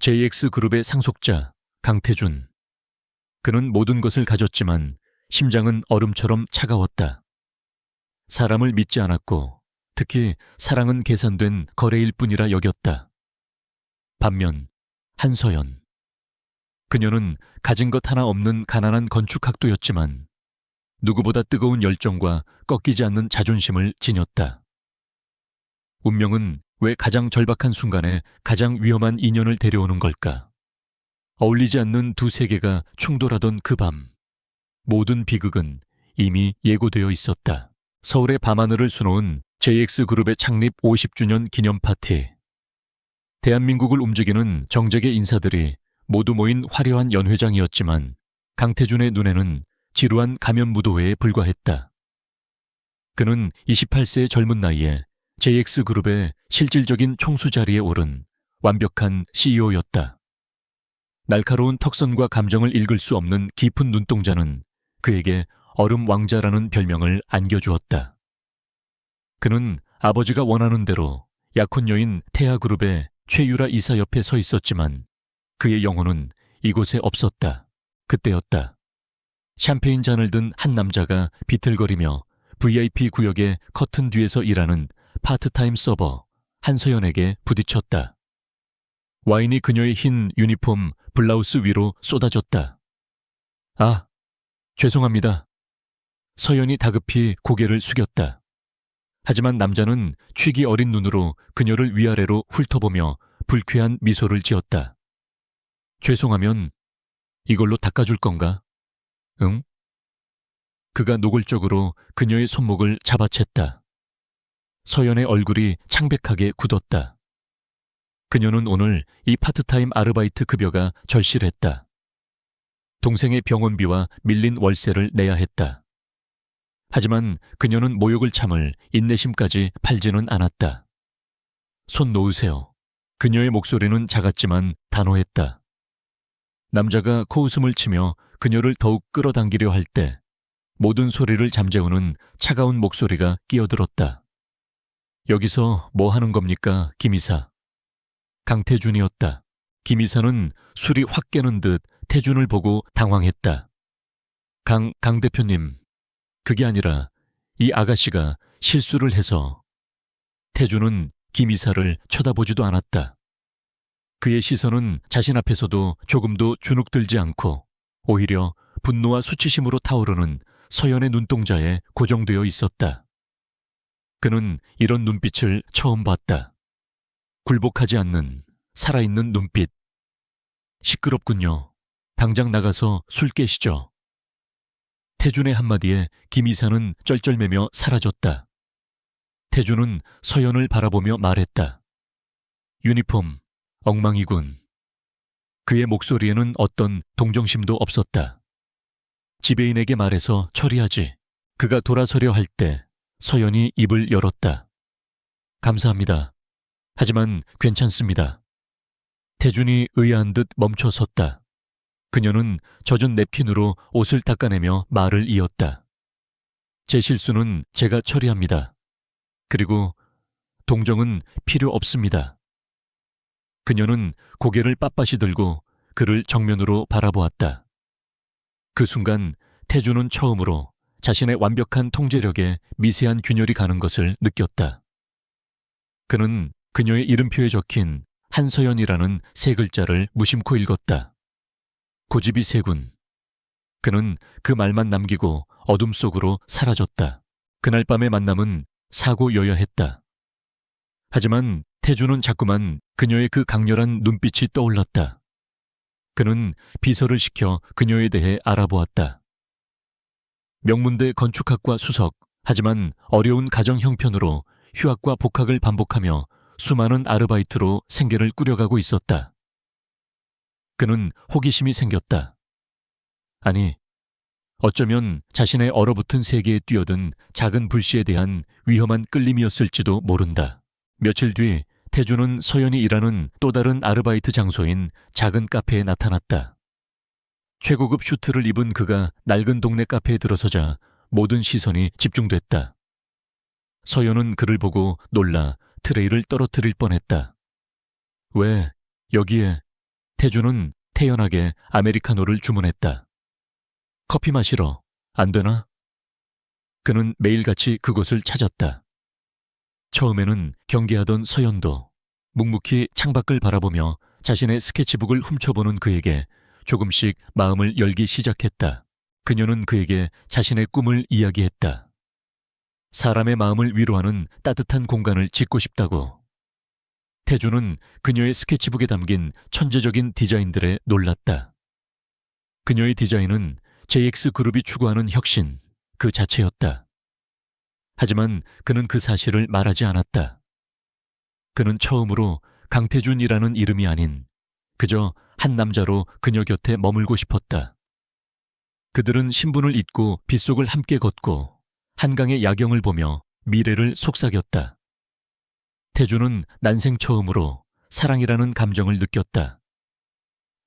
JX그룹의 상속자 강태준. 그는 모든 것을 가졌지만 심장은 얼음처럼 차가웠다. 사람을 믿지 않았고 특히 사랑은 계산된 거래일 뿐이라 여겼다. 반면 한서연. 그녀는 가진 것 하나 없는 가난한 건축학도였지만 누구보다 뜨거운 열정과 꺾이지 않는 자존심을 지녔다. 운명은 왜 가장 절박한 순간에 가장 위험한 인연을 데려오는 걸까? 어울리지 않는 두 세계가 충돌하던 그 밤, 모든 비극은 이미 예고되어 있었다. 서울의 밤하늘을 수놓은 JX그룹의 창립 50주년 기념 파티. 대한민국을 움직이는 정재계 인사들이 모두 모인 화려한 연회장이었지만 강태준의 눈에는 지루한 가면무도회에 불과했다. 그는 28세의 젊은 나이에 JX그룹의 실질적인 총수 자리에 오른 완벽한 CEO였다. 날카로운 턱선과 감정을 읽을 수 없는 깊은 눈동자는 그에게 얼음 왕자라는 별명을 안겨주었다. 그는 아버지가 원하는 대로 약혼 여인 태아그룹의 최유라 이사 옆에 서 있었지만 그의 영혼은 이곳에 없었다. 그때였다. 샴페인 잔을 든 한 남자가 비틀거리며 VIP 구역의 커튼 뒤에서 일하는 파트타임 서버 한서연에게 부딪혔다. 와인이 그녀의 흰 유니폼 블라우스 위로 쏟아졌다. 아, 죄송합니다. 서연이 다급히 고개를 숙였다. 하지만 남자는 취기 어린 눈으로 그녀를 위아래로 훑어보며 불쾌한 미소를 지었다. 죄송하면 이걸로 닦아줄 건가? 응? 그가 노골적으로 그녀의 손목을 잡아챘다. 서연의 얼굴이 창백하게 굳었다. 그녀는 오늘 이 파트타임 아르바이트 급여가 절실했다. 동생의 병원비와 밀린 월세를 내야 했다. 하지만 그녀는 모욕을 참을 인내심까지 팔지는 않았다. 손 놓으세요. 그녀의 목소리는 작았지만 단호했다. 남자가 코웃음을 치며 그녀를 더욱 끌어당기려 할 때 모든 소리를 잠재우는 차가운 목소리가 끼어들었다. 여기서 뭐 하는 겁니까, 김 이사? 강태준이었다. 김 이사는 술이 확 깨는 듯 태준을 보고 당황했다. 강 대표님, 그게 아니라 이 아가씨가 실수를 해서. 태준은 김 이사를 쳐다보지도 않았다. 그의 시선은 자신 앞에서도 조금도 주눅들지 않고 오히려 분노와 수치심으로 타오르는 서연의 눈동자에 고정되어 있었다. 그는 이런 눈빛을 처음 봤다. 굴복하지 않는 살아있는 눈빛. 시끄럽군요. 당장 나가서 술 깨시죠. 태준의 한마디에 김 이사는 쩔쩔매며 사라졌다. 태준은 서연을 바라보며 말했다. 유니폼, 엉망이군. 그의 목소리에는 어떤 동정심도 없었다. 지배인에게 말해서 처리하지. 그가 돌아서려 할 때 서연이 입을 열었다. 감사합니다. 하지만 괜찮습니다. 태준이 의아한 듯 멈춰 섰다. 그녀는 젖은 냅킨으로 옷을 닦아내며 말을 이었다. 제 실수는 제가 처리합니다. 그리고 동정은 필요 없습니다. 그녀는 고개를 빳빳이 들고 그를 정면으로 바라보았다. 그 순간 태준은 처음으로 자신의 완벽한 통제력에 미세한 균열이 가는 것을 느꼈다. 그는 그녀의 이름표에 적힌 한서연이라는 세 글자를 무심코 읽었다. 고집이 세군. 그는 그 말만 남기고 어둠 속으로 사라졌다. 그날 밤의 만남은 사고여야했다. 하지만 태준은 자꾸만 그녀의 그 강렬한 눈빛이 떠올랐다. 그는 비서를 시켜 그녀에 대해 알아보았다. 명문대 건축학과 수석, 하지만 어려운 가정 형편으로 휴학과 복학을 반복하며 수많은 아르바이트로 생계를 꾸려가고 있었다. 그는 호기심이 생겼다. 아니, 어쩌면 자신의 얼어붙은 세계에 뛰어든 작은 불씨에 대한 위험한 끌림이었을지도 모른다. 며칠 뒤 태준은 서연이 일하는 또 다른 아르바이트 장소인 작은 카페에 나타났다. 최고급 슈트를 입은 그가 낡은 동네 카페에 들어서자 모든 시선이 집중됐다. 서연은 그를 보고 놀라 트레이를 떨어뜨릴 뻔했다. 왜 여기에? 태주는 태연하게 아메리카노를 주문했다. 커피 마시러 안 되나? 그는 매일같이 그곳을 찾았다. 처음에는 경계하던 서연도 묵묵히 창밖을 바라보며 자신의 스케치북을 훔쳐보는 그에게 조금씩 마음을 열기 시작했다. 그녀는 그에게 자신의 꿈을 이야기했다. 사람의 마음을 위로하는 따뜻한 공간을 짓고 싶다고. 태주는 그녀의 스케치북에 담긴 천재적인 디자인들에 놀랐다. 그녀의 디자인은 JX그룹이 추구하는 혁신 그 자체였다. 하지만 그는 그 사실을 말하지 않았다. 그는 처음으로 강태준이라는 이름이 아닌 그저 한 남자로 그녀 곁에 머물고 싶었다. 그들은 신분을 잊고 빗속을 함께 걷고 한강의 야경을 보며 미래를 속삭였다. 태주는 난생 처음으로 사랑이라는 감정을 느꼈다.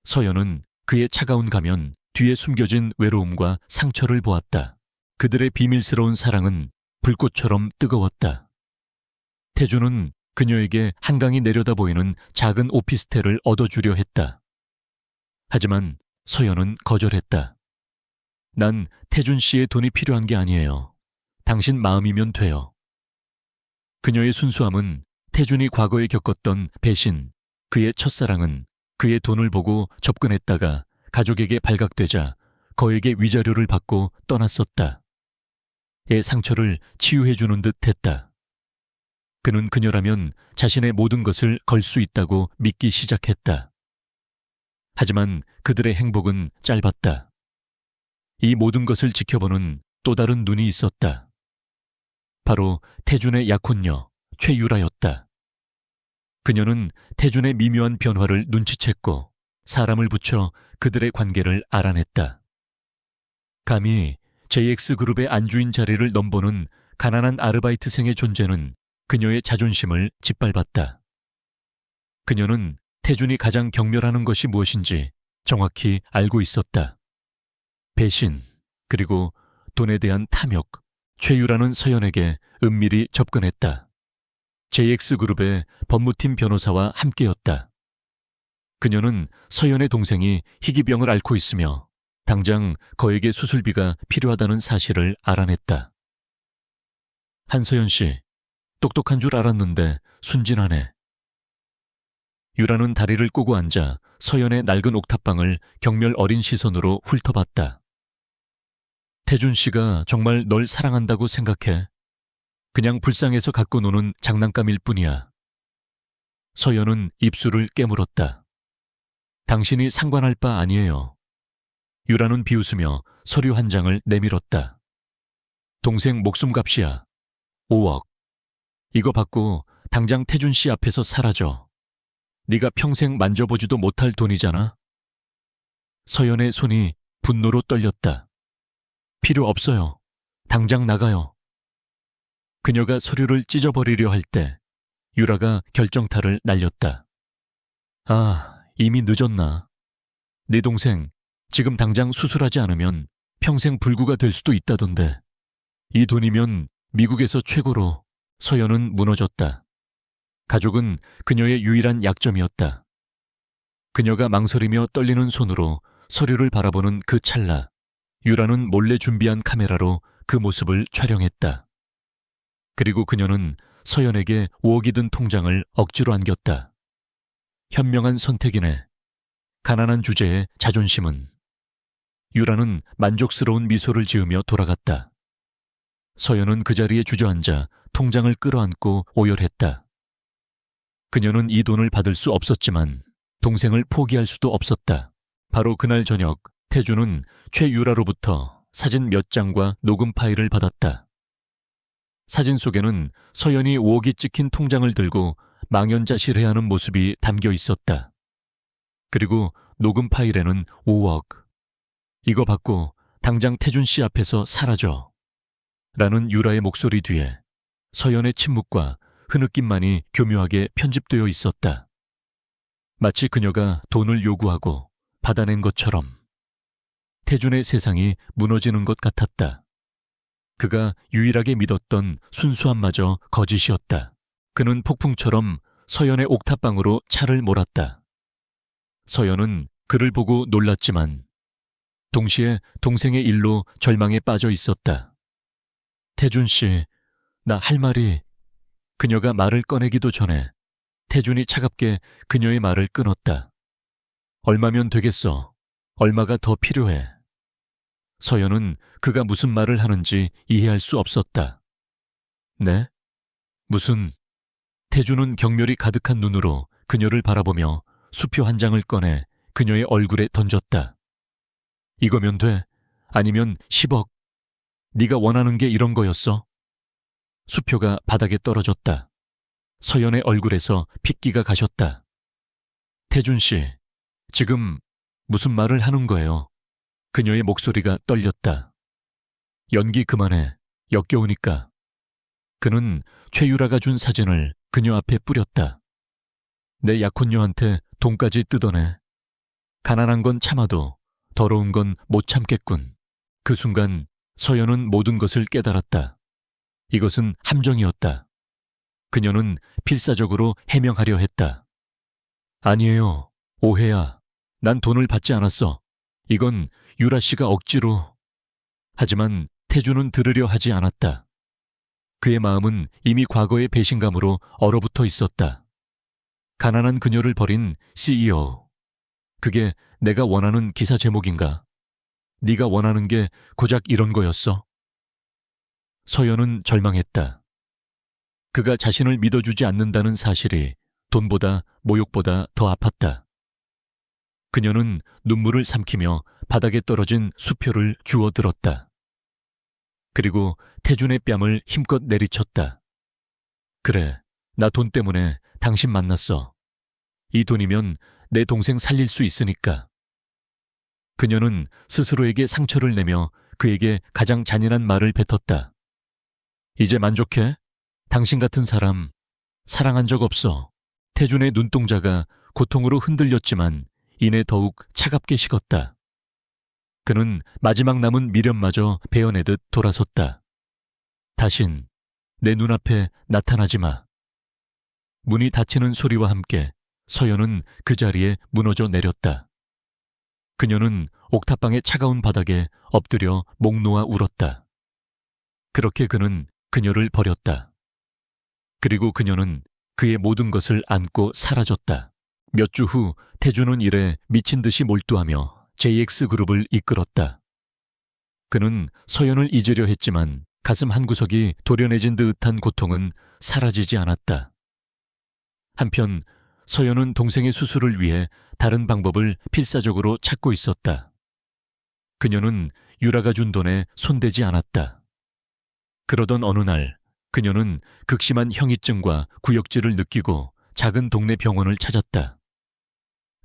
서연은 그의 차가운 가면 뒤에 숨겨진 외로움과 상처를 보았다. 그들의 비밀스러운 사랑은 불꽃처럼 뜨거웠다. 태주는 그녀에게 한강이 내려다 보이는 작은 오피스텔을 얻어주려 했다. 하지만 서연은 거절했다. 난 태준 씨의 돈이 필요한 게 아니에요. 당신 마음이면 돼요. 그녀의 순수함은 태준이 과거에 겪었던 배신, 그의 첫사랑은 그의 돈을 보고 접근했다가 가족에게 발각되자 거액의 위자료를 받고 떠났었다. 의 상처를 치유해주는 듯 했다. 그는 그녀라면 자신의 모든 것을 걸 수 있다고 믿기 시작했다. 하지만 그들의 행복은 짧았다. 이 모든 것을 지켜보는 또 다른 눈이 있었다. 바로 태준의 약혼녀 최유라였다. 그녀는 태준의 미묘한 변화를 눈치챘고 사람을 붙여 그들의 관계를 알아냈다. 감히 JX그룹의 안주인 자리를 넘보는 가난한 아르바이트생의 존재는 그녀의 자존심을 짓밟았다. 그녀는 태준이 가장 경멸하는 것이 무엇인지 정확히 알고 있었다. 배신, 그리고 돈에 대한 탐욕. 최유라는 서연에게 은밀히 접근했다. JX그룹의 법무팀 변호사와 함께였다. 그녀는 서연의 동생이 희귀병을 앓고 있으며 당장 거액의 수술비가 필요하다는 사실을 알아냈다. 한서연 씨, 똑똑한 줄 알았는데 순진하네. 유라는 다리를 꼬고 앉아 서연의 낡은 옥탑방을 경멸 어린 시선으로 훑어봤다. 태준 씨가 정말 널 사랑한다고 생각해? 그냥 불쌍해서 갖고 노는 장난감일 뿐이야. 서연은 입술을 깨물었다. 당신이 상관할 바 아니에요. 유라는 비웃으며 서류 한 장을 내밀었다. 동생 목숨값이야. 5억. 이거 받고 당장 태준 씨 앞에서 사라져. 네가 평생 만져보지도 못할 돈이잖아. 서연의 손이 분노로 떨렸다. 필요 없어요. 당장 나가요. 그녀가 서류를 찢어버리려 할 때 유라가 결정타를 날렸다. 아, 이미 늦었나. 네 동생 지금 당장 수술하지 않으면 평생 불구가 될 수도 있다던데. 이 돈이면 미국에서 최고로. 서연은 무너졌다. 가족은 그녀의 유일한 약점이었다. 그녀가 망설이며 떨리는 손으로 서류를 바라보는 그 찰나 유라는 몰래 준비한 카메라로 그 모습을 촬영했다. 그리고 그녀는 서연에게 5억이 든 통장을 억지로 안겼다. 현명한 선택이네. 가난한 주제에 자존심은. 유라는 만족스러운 미소를 지으며 돌아갔다. 서연은 그 자리에 주저앉아 통장을 끌어안고 오열했다. 그녀는 이 돈을 받을 수 없었지만 동생을 포기할 수도 없었다. 바로 그날 저녁 태주는 최유라로부터 사진 몇 장과 녹음 파일을 받았다. 사진 속에는 서연이 5억이 찍힌 통장을 들고 망연자실해하는 모습이 담겨 있었다. 그리고 녹음 파일에는 5억. 이거 받고 당장 태준 씨 앞에서 사라져. 라는 유라의 목소리 뒤에 서연의 침묵과 흐느낌만이 교묘하게 편집되어 있었다. 마치 그녀가 돈을 요구하고 받아낸 것처럼. 태준의 세상이 무너지는 것 같았다. 그가 유일하게 믿었던 순수함마저 거짓이었다. 그는 폭풍처럼 서연의 옥탑방으로 차를 몰았다. 서연은 그를 보고 놀랐지만 동시에 동생의 일로 절망에 빠져 있었다. 태준 씨, 나 할 말이... 그녀가 말을 꺼내기도 전에 태준이 차갑게 그녀의 말을 끊었다. 얼마면 되겠어? 얼마가 더 필요해? 서연은 그가 무슨 말을 하는지 이해할 수 없었다. 네? 무슨... 태준은 경멸이 가득한 눈으로 그녀를 바라보며 수표 한 장을 꺼내 그녀의 얼굴에 던졌다. 이거면 돼? 아니면 10억? 네가 원하는 게 이런 거였어? 수표가 바닥에 떨어졌다. 서연의 얼굴에서 핏기가 가셨다. 태준 씨, 지금 무슨 말을 하는 거예요? 그녀의 목소리가 떨렸다. 연기 그만해. 역겨우니까. 그는 최유라가 준 사진을 그녀 앞에 뿌렸다. 내 약혼녀한테 돈까지 뜯어내. 가난한 건 참아도 더러운 건 못 참겠군. 그 순간 서연은 모든 것을 깨달았다. 이것은 함정이었다. 그녀는 필사적으로 해명하려 했다. 아니에요. 오해야. 난 돈을 받지 않았어. 이건 유라 씨가 억지로... 하지만 태주는 들으려 하지 않았다. 그의 마음은 이미 과거의 배신감으로 얼어붙어 있었다. 가난한 그녀를 버린 CEO. 그게 내가 원하는 기사 제목인가? 네가 원하는 게 고작 이런 거였어? 서연은 절망했다. 그가 자신을 믿어주지 않는다는 사실이 돈보다 모욕보다 더 아팠다. 그녀는 눈물을 삼키며 바닥에 떨어진 수표를 주워들었다. 그리고 태준의 뺨을 힘껏 내리쳤다. 그래, 나 돈 때문에 당신 만났어. 이 돈이면 내 동생 살릴 수 있으니까. 그녀는 스스로에게 상처를 내며 그에게 가장 잔인한 말을 뱉었다. 이제 만족해? 당신 같은 사람 사랑한 적 없어. 태준의 눈동자가 고통으로 흔들렸지만 이내 더욱 차갑게 식었다. 그는 마지막 남은 미련마저 베어내듯 돌아섰다. 다신 내 눈앞에 나타나지 마. 문이 닫히는 소리와 함께 서연은 그 자리에 무너져 내렸다. 그녀는 옥탑방의 차가운 바닥에 엎드려 목 놓아 울었다. 그렇게 그는 그녀를 버렸다. 그리고 그녀는 그의 모든 것을 안고 사라졌다. 몇 주 후 태준은 일에 미친 듯이 몰두하며 JX그룹을 이끌었다. 그는 서연을 잊으려 했지만 가슴 한구석이 도련해진 듯한 고통은 사라지지 않았다. 한편 서연은 동생의 수술을 위해 다른 방법을 필사적으로 찾고 있었다. 그녀는 유라가 준 돈에 손대지 않았다. 그러던 어느 날 그녀는 극심한 현기증과 구역질을 느끼고 작은 동네 병원을 찾았다.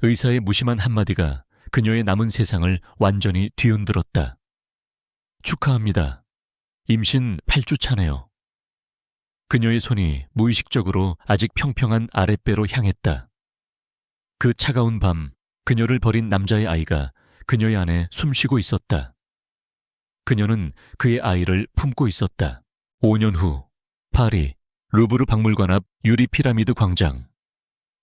의사의 무심한 한마디가 그녀의 남은 세상을 완전히 뒤흔들었다. 축하합니다. 임신 8주 차네요. 그녀의 손이 무의식적으로 아직 평평한 아랫배로 향했다. 그 차가운 밤 그녀를 버린 남자의 아이가 그녀의 안에 숨쉬고 있었다. 그녀는 그의 아이를 품고 있었다. 5년 후 파리 루브르 박물관 앞 유리 피라미드 광장.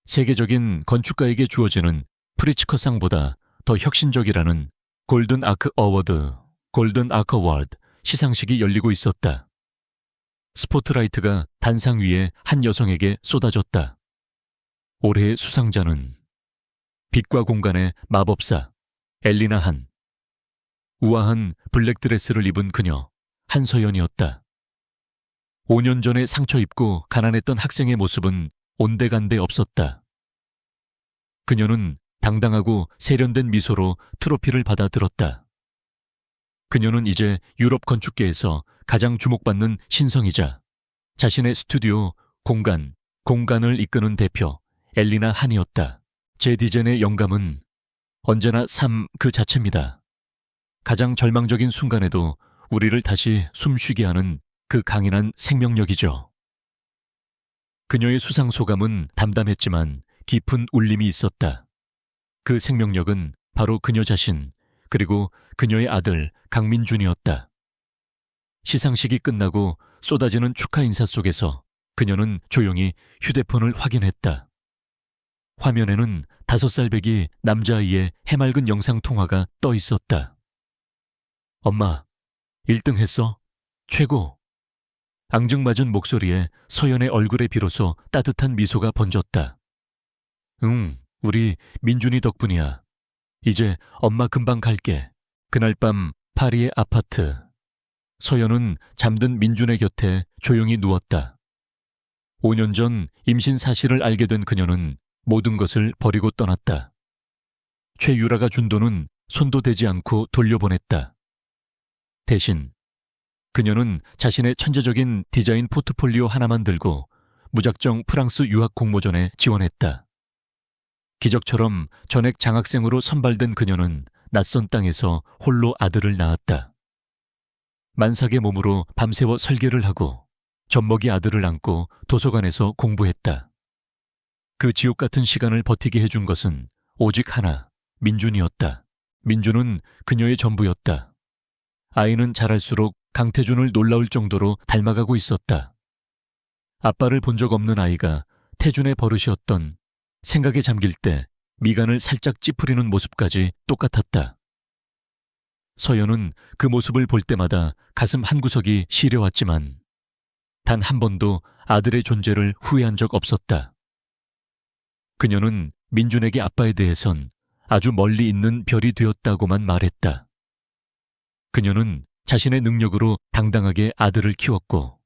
세계적인 건축가에게 주어지는 프리츠커상보다 더 혁신적이라는 골든 아크 어워드 시상식이 열리고 있었다. 스포트라이트가 단상 위에 한 여성에게 쏟아졌다. 올해의 수상자는 빛과 공간의 마법사 엘리나 한. 우아한 블랙드레스를 입은 그녀 한서연이었다. 5년 전에 상처 입고 가난했던 학생의 모습은 온데간데 없었다. 그녀는 당당하고 세련된 미소로 트로피를 받아들었다. 그녀는 이제 유럽 건축계에서 가장 주목받는 신성이자 자신의 스튜디오 공간을 이끄는 대표 엘리나 한이었다. 제 디젠의 영감은 언제나 삶 그 자체입니다. 가장 절망적인 순간에도 우리를 다시 숨쉬게 하는 그 강인한 생명력이죠. 그녀의 수상 소감은 담담했지만 깊은 울림이 있었다. 그 생명력은 바로 그녀 자신 그리고 그녀의 아들 강민준이었다. 시상식이 끝나고 쏟아지는 축하 인사 속에서 그녀는 조용히 휴대폰을 확인했다. 화면에는 5살배기 남자아이의 해맑은 영상통화가 떠 있었다. 엄마, 1등 했어? 최고! 앙증맞은 목소리에 서연의 얼굴에 비로소 따뜻한 미소가 번졌다. 응, 우리 민준이 덕분이야. 이제 엄마 금방 갈게. 그날 밤 파리의 아파트. 서연은 잠든 민준의 곁에 조용히 누웠다. 5년 전 임신 사실을 알게 된 그녀는 모든 것을 버리고 떠났다. 최유라가 준 돈은 손도 대지 않고 돌려보냈다. 대신 그녀는 자신의 천재적인 디자인 포트폴리오 하나만 들고 무작정 프랑스 유학 공모전에 지원했다. 기적처럼 전액 장학생으로 선발된 그녀는 낯선 땅에서 홀로 아들을 낳았다. 만삭의 몸으로 밤새워 설계를 하고 젖먹이 아들을 안고 도서관에서 공부했다. 그 지옥 같은 시간을 버티게 해준 것은 오직 하나, 민준이었다. 민준은 그녀의 전부였다. 아이는 자랄수록 강태준을 놀라울 정도로 닮아가고 있었다. 아빠를 본 적 없는 아이가 태준의 버릇이었던 생각에 잠길 때 미간을 살짝 찌푸리는 모습까지 똑같았다. 서연은 그 모습을 볼 때마다 가슴 한구석이 시려왔지만 단 한 번도 아들의 존재를 후회한 적 없었다. 그녀는 민준에게 아빠에 대해선 아주 멀리 있는 별이 되었다고만 말했다. 그녀는 자신의 능력으로 당당하게 아들을 키웠고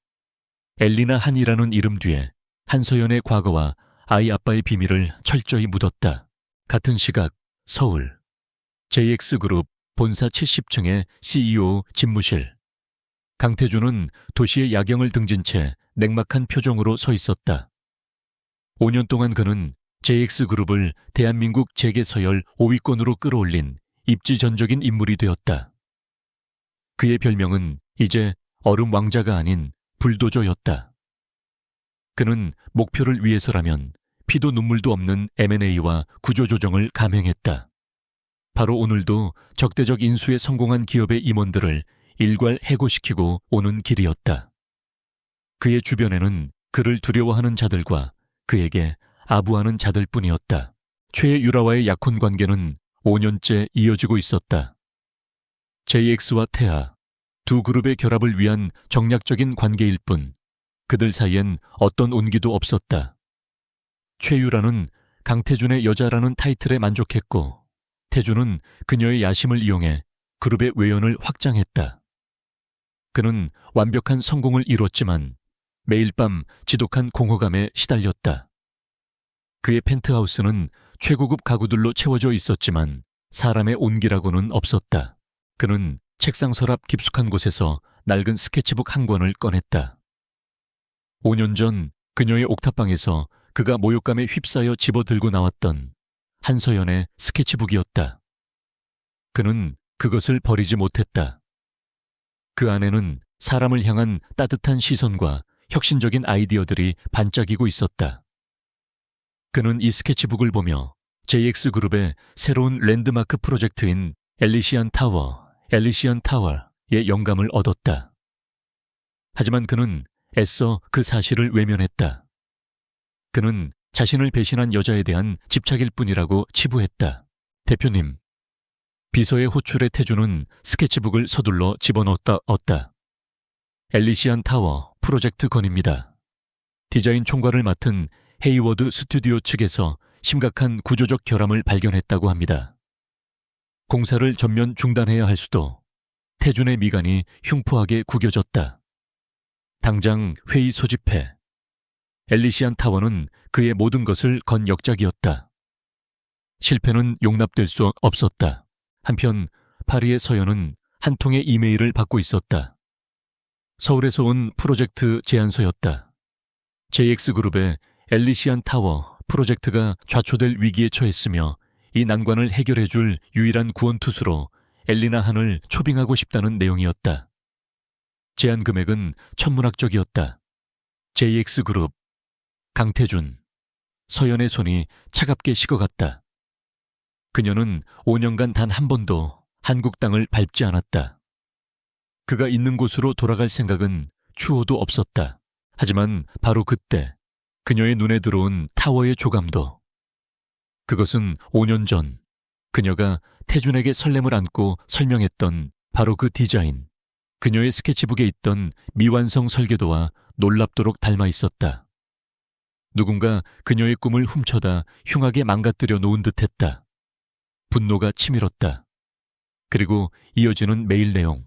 엘리나 한이라는 이름 뒤에 한서연의 과거와 아이 아빠의 비밀을 철저히 묻었다. 같은 시각 서울 JX그룹 본사 70층의 CEO 집무실. 강태준은 도시의 야경을 등진 채 냉막한 표정으로 서 있었다. 5년 동안 그는 JX그룹을 대한민국 재계서열 5위권으로 끌어올린 입지전적인 인물이 되었다. 그의 별명은 이제 얼음 왕자가 아닌 불도저였다. 그는 목표를 위해서라면 피도 눈물도 없는 M&A와 구조조정을 감행했다. 바로 오늘도 적대적 인수에 성공한 기업의 임원들을 일괄 해고시키고 오는 길이었다. 그의 주변에는 그를 두려워하는 자들과 그에게 아부하는 자들뿐이었다. 최유라와의 약혼 관계는 5년째 이어지고 있었다. JX와 태아, 두 그룹의 결합을 위한 정략적인 관계일 뿐 그들 사이엔 어떤 온기도 없었다. 최유라는 강태준의 여자라는 타이틀에 만족했고 태준은 그녀의 야심을 이용해 그룹의 외연을 확장했다. 그는 완벽한 성공을 이뤘지만 매일 밤 지독한 공허감에 시달렸다. 그의 펜트하우스는 최고급 가구들로 채워져 있었지만 사람의 온기라고는 없었다. 그는 책상 서랍 깊숙한 곳에서 낡은 스케치북 한 권을 꺼냈다. 5년 전 그녀의 옥탑방에서 그가 모욕감에 휩싸여 집어들고 나왔던 한서연의 스케치북이었다. 그는 그것을 버리지 못했다. 그 안에는 사람을 향한 따뜻한 시선과 혁신적인 아이디어들이 반짝이고 있었다. 그는 이 스케치북을 보며 JX그룹의 새로운 랜드마크 프로젝트인 엘리시안 타워의 영감을 얻었다. 하지만 그는 애써 그 사실을 외면했다. 그는 자신을 배신한 여자에 대한 집착일 뿐이라고 치부했다. 대표님, 비서의 호출에 태준은 스케치북을 서둘러 집어넣었다. 엘리시안 타워 프로젝트 건입니다. 디자인 총괄을 맡은 헤이워드 스튜디오 측에서 심각한 구조적 결함을 발견했다고 합니다. 공사를 전면 중단해야 할 수도 태준의 미간이 흉포하게 구겨졌다. 당장 회의 소집해. 엘리시안 타워는 그의 모든 것을 건 역작이었다. 실패는 용납될 수 없었다. 한편 파리의 서연은 한 통의 이메일을 받고 있었다. 서울에서 온 프로젝트 제안서였다. JX그룹의 엘리시안 타워 프로젝트가 좌초될 위기에 처했으며 이 난관을 해결해줄 유일한 구원투수로 엘리나 한을 초빙하고 싶다는 내용이었다. 제안 금액은 천문학적이었다. JX그룹, 강태준, 서연의 손이 차갑게 식어갔다. 그녀는 5년간 단 한 번도 한국 땅을 밟지 않았다. 그가 있는 곳으로 돌아갈 생각은 추호도 없었다. 하지만 바로 그때 그녀의 눈에 들어온 타워의 조감도 그것은 5년 전 그녀가 태준에게 설렘을 안고 설명했던 바로 그 디자인, 그녀의 스케치북에 있던 미완성 설계도와 놀랍도록 닮아 있었다. 누군가 그녀의 꿈을 훔쳐다 흉하게 망가뜨려 놓은 듯했다. 분노가 치밀었다. 그리고 이어지는 메일 내용.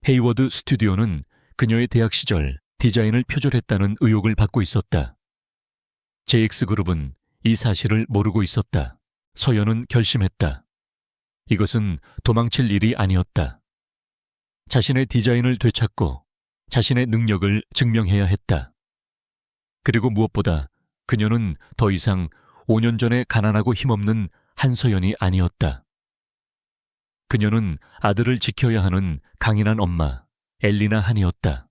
헤이워드 스튜디오는 그녀의 대학 시절 디자인을 표절했다는 의혹을 받고 있었다. JX그룹은 이 사실을 모르고 있었다. 서연은 결심했다. 이것은 도망칠 일이 아니었다. 자신의 디자인을 되찾고 자신의 능력을 증명해야 했다. 그리고 무엇보다 그녀는 더 이상 5년 전에 가난하고 힘없는 한서연이 아니었다. 그녀는 아들을 지켜야 하는 강인한 엄마, 엘리나 한이었다.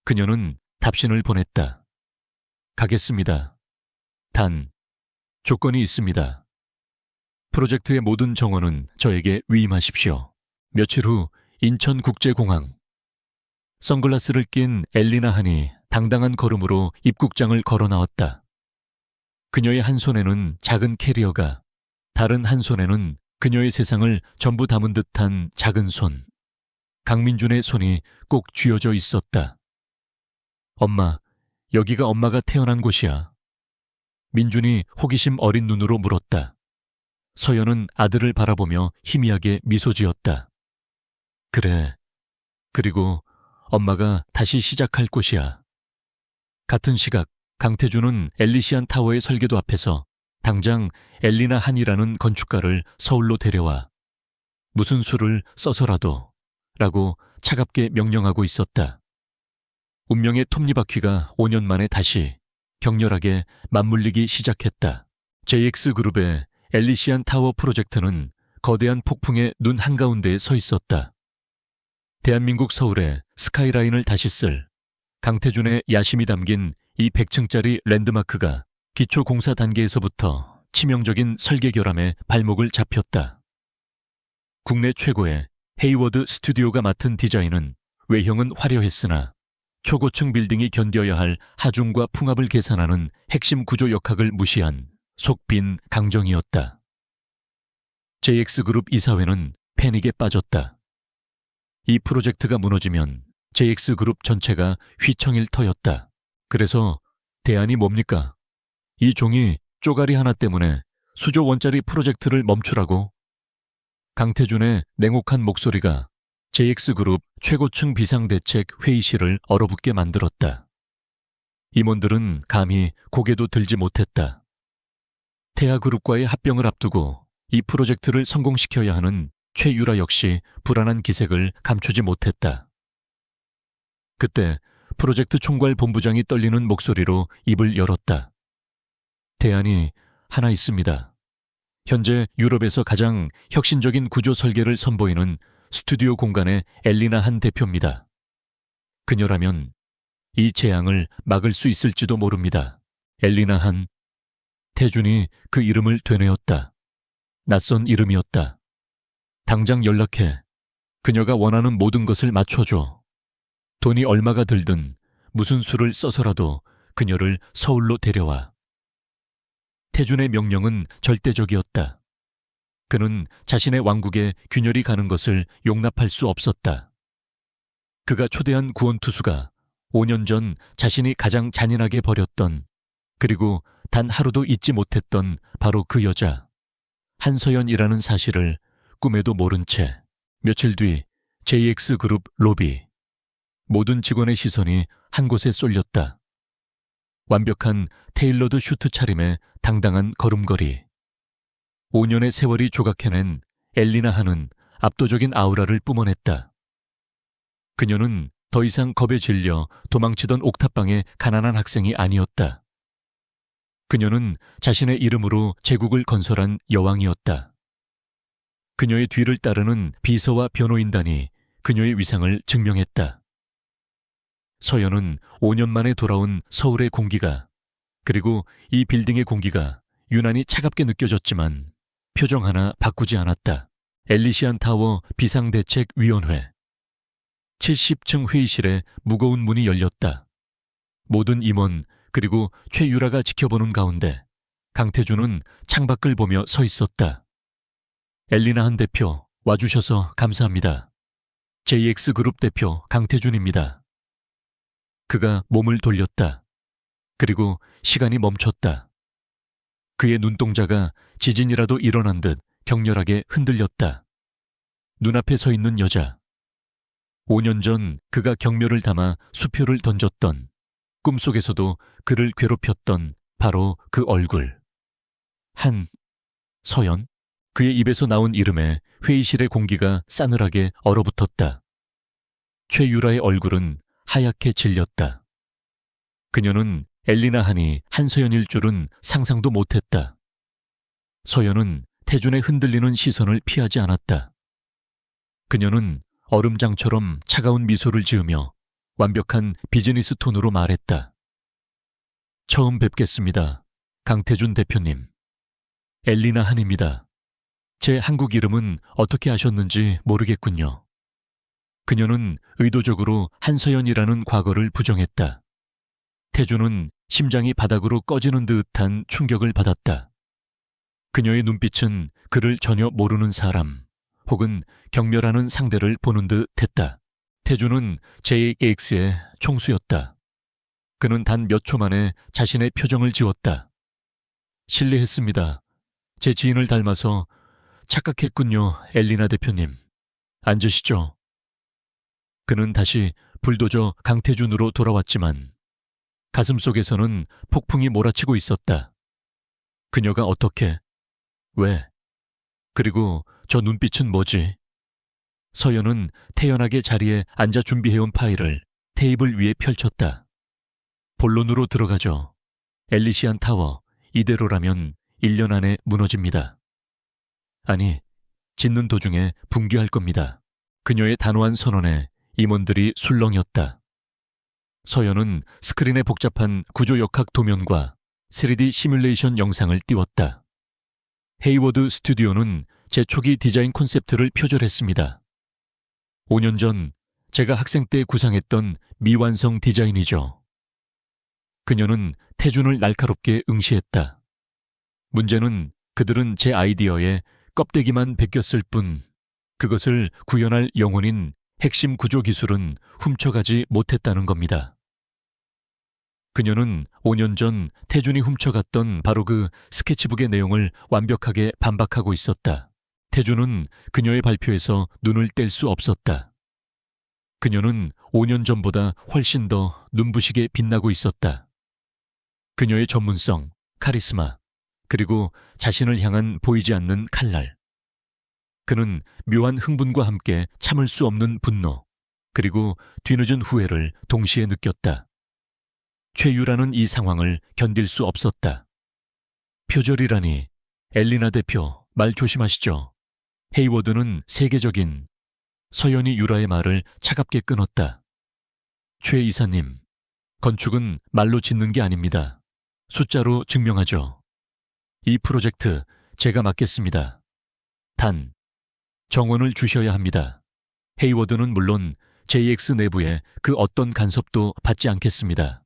그녀는 답신을 보냈다. 가겠습니다. 단, 조건이 있습니다. 프로젝트의 모든 정원은 저에게 위임하십시오. 며칠 후 인천국제공항. 선글라스를 낀 엘리나 한이 당당한 걸음으로 입국장을 걸어 나왔다. 그녀의 한 손에는 작은 캐리어가, 다른 한 손에는 그녀의 세상을 전부 담은 듯한 작은 손. 강민준의 손이 꼭 쥐어져 있었다. 엄마, 여기가 엄마가 태어난 곳이야. 민준이 호기심 어린 눈으로 물었다. 서연은 아들을 바라보며 희미하게 미소 지었다. 그래. 그리고 엄마가 다시 시작할 곳이야. 같은 시각 강태준은 엘리시안 타워의 설계도 앞에서 당장 엘리나 한이라는 건축가를 서울로 데려와 무슨 수를 써서라도 라고 차갑게 명령하고 있었다. 운명의 톱니바퀴가 5년 만에 다시 격렬하게 맞물리기 시작했다. JX그룹의 엘리시안 타워 프로젝트는 거대한 폭풍의 눈 한가운데에 서 있었다. 대한민국 서울의 스카이라인을 다시 쓸 강태준의 야심이 담긴 이 100층짜리 랜드마크가 기초 공사 단계에서부터 치명적인 설계 결함에 발목을 잡혔다. 국내 최고의 헤이워드 스튜디오가 맡은 디자인은 외형은 화려했으나 초고층 빌딩이 견뎌야 할 하중과 풍압을 계산하는 핵심 구조 역학을 무시한 속 빈 강정이었다. JX그룹 이사회는 패닉에 빠졌다. 이 프로젝트가 무너지면 JX그룹 전체가 휘청일 터였다. 그래서 대안이 뭡니까? 이 종이 쪼가리 하나 때문에 수조 원짜리 프로젝트를 멈추라고? 강태준의 냉혹한 목소리가 JX그룹 최고층 비상대책 회의실을 얼어붙게 만들었다. 임원들은 감히 고개도 들지 못했다. 태아그룹과의 합병을 앞두고 이 프로젝트를 성공시켜야 하는 최유라 역시 불안한 기색을 감추지 못했다. 그때 프로젝트 총괄 본부장이 떨리는 목소리로 입을 열었다. 대안이 하나 있습니다. 현재 유럽에서 가장 혁신적인 구조 설계를 선보이는 스튜디오 공간의 엘리나 한 대표입니다. 그녀라면 이 재앙을 막을 수 있을지도 모릅니다. 엘리나 한. 태준이 그 이름을 되뇌었다. 낯선 이름이었다. 당장 연락해. 그녀가 원하는 모든 것을 맞춰줘. 돈이 얼마가 들든 무슨 수를 써서라도 그녀를 서울로 데려와. 태준의 명령은 절대적이었다. 그는 자신의 왕국에 균열이 가는 것을 용납할 수 없었다. 그가 초대한 구원투수가 5년 전 자신이 가장 잔인하게 버렸던, 그리고 단 하루도 잊지 못했던 바로 그 여자, 한서연이라는 사실을 꿈에도 모른 채 며칠 뒤 JX그룹 로비. 모든 직원의 시선이 한 곳에 쏠렸다. 완벽한 테일러드 슈트 차림의 당당한 걸음걸이. 5년의 세월이 조각해낸 엘리나 한은 압도적인 아우라를 뿜어냈다. 그녀는 더 이상 겁에 질려 도망치던 옥탑방의 가난한 학생이 아니었다. 그녀는 자신의 이름으로 제국을 건설한 여왕이었다. 그녀의 뒤를 따르는 비서와 변호인단이 그녀의 위상을 증명했다. 서연은 5년 만에 돌아온 서울의 공기가, 그리고 이 빌딩의 공기가 유난히 차갑게 느껴졌지만 표정 하나 바꾸지 않았다. 엘리시안 타워 비상대책위원회. 70층 회의실에 무거운 문이 열렸다. 모든 임원 그리고 최유라가 지켜보는 가운데 강태준은 창밖을 보며 서 있었다. 엘리나 한 대표 와주셔서 감사합니다. JX그룹 대표 강태준입니다. 그가 몸을 돌렸다. 그리고 시간이 멈췄다. 그의 눈동자가 지진이라도 일어난 듯 격렬하게 흔들렸다. 눈앞에 서 있는 여자. 5년 전 그가 경멸을 담아 수표를 던졌던, 꿈속에서도 그를 괴롭혔던 바로 그 얼굴. 서연. 그의 입에서 나온 이름에 회의실의 공기가 싸늘하게 얼어붙었다. 최유라의 얼굴은 하얗게 질렸다. 그녀는 엘리나 한이 한서연일 줄은 상상도 못했다. 서연은 태준의 흔들리는 시선을 피하지 않았다. 그녀는 얼음장처럼 차가운 미소를 지으며 완벽한 비즈니스 톤으로 말했다. 처음 뵙겠습니다. 강태준 대표님. 엘리나 한입니다. 제 한국 이름은 어떻게 아셨는지 모르겠군요. 그녀는 의도적으로 한서연이라는 과거를 부정했다. 태준은 심장이 바닥으로 꺼지는 듯한 충격을 받았다. 그녀의 눈빛은 그를 전혀 모르는 사람 혹은 경멸하는 상대를 보는 듯 했다. 태준은 JX의 총수였다. 그는 단 몇 초 만에 자신의 표정을 지웠다. 실례했습니다. 제 지인을 닮아서 착각했군요, 엘리나 대표님. 앉으시죠. 그는 다시 불도저 강태준으로 돌아왔지만 가슴속에서는 폭풍이 몰아치고 있었다. 그녀가 어떻게? 왜? 그리고 저 눈빛은 뭐지? 서연은 태연하게 자리에 앉아 준비해온 파일을 테이블 위에 펼쳤다. 본론으로 들어가죠. 엘리시안 타워, 이대로라면 1년 안에 무너집니다. 아니, 짓는 도중에 붕괴할 겁니다. 그녀의 단호한 선언에 임원들이 술렁였다. 서연은 스크린에 복잡한 구조역학 도면과 3D 시뮬레이션 영상을 띄웠다. 헤이워드 스튜디오는 제 초기 디자인 콘셉트를 표절했습니다. 5년 전 제가 학생 때 구상했던 미완성 디자인이죠. 그녀는 태준을 날카롭게 응시했다. 문제는 그들은 제 아이디어에 껍데기만 베꼈을 뿐 그것을 구현할 영혼인 핵심 구조 기술은 훔쳐가지 못했다는 겁니다. 그녀는 5년 전 태준이 훔쳐갔던 바로 그 스케치북의 내용을 완벽하게 반박하고 있었다. 태준은 그녀의 발표에서 눈을 뗄 수 없었다. 그녀는 5년 전보다 훨씬 더 눈부시게 빛나고 있었다. 그녀의 전문성, 카리스마, 그리고 자신을 향한 보이지 않는 칼날. 그는 묘한 흥분과 함께 참을 수 없는 분노, 그리고 뒤늦은 후회를 동시에 느꼈다. 최유라는 이 상황을 견딜 수 없었다. 표절이라니, 엘리나 대표, 말 조심하시죠. 헤이워드는 세계적인. 서연이 유라의 말을 차갑게 끊었다. 최 이사님, 건축은 말로 짓는 게 아닙니다. 숫자로 증명하죠. 이 프로젝트 제가 맡겠습니다. 단, 정원을 주셔야 합니다. 헤이워드는 물론 JX 내부에 그 어떤 간섭도 받지 않겠습니다.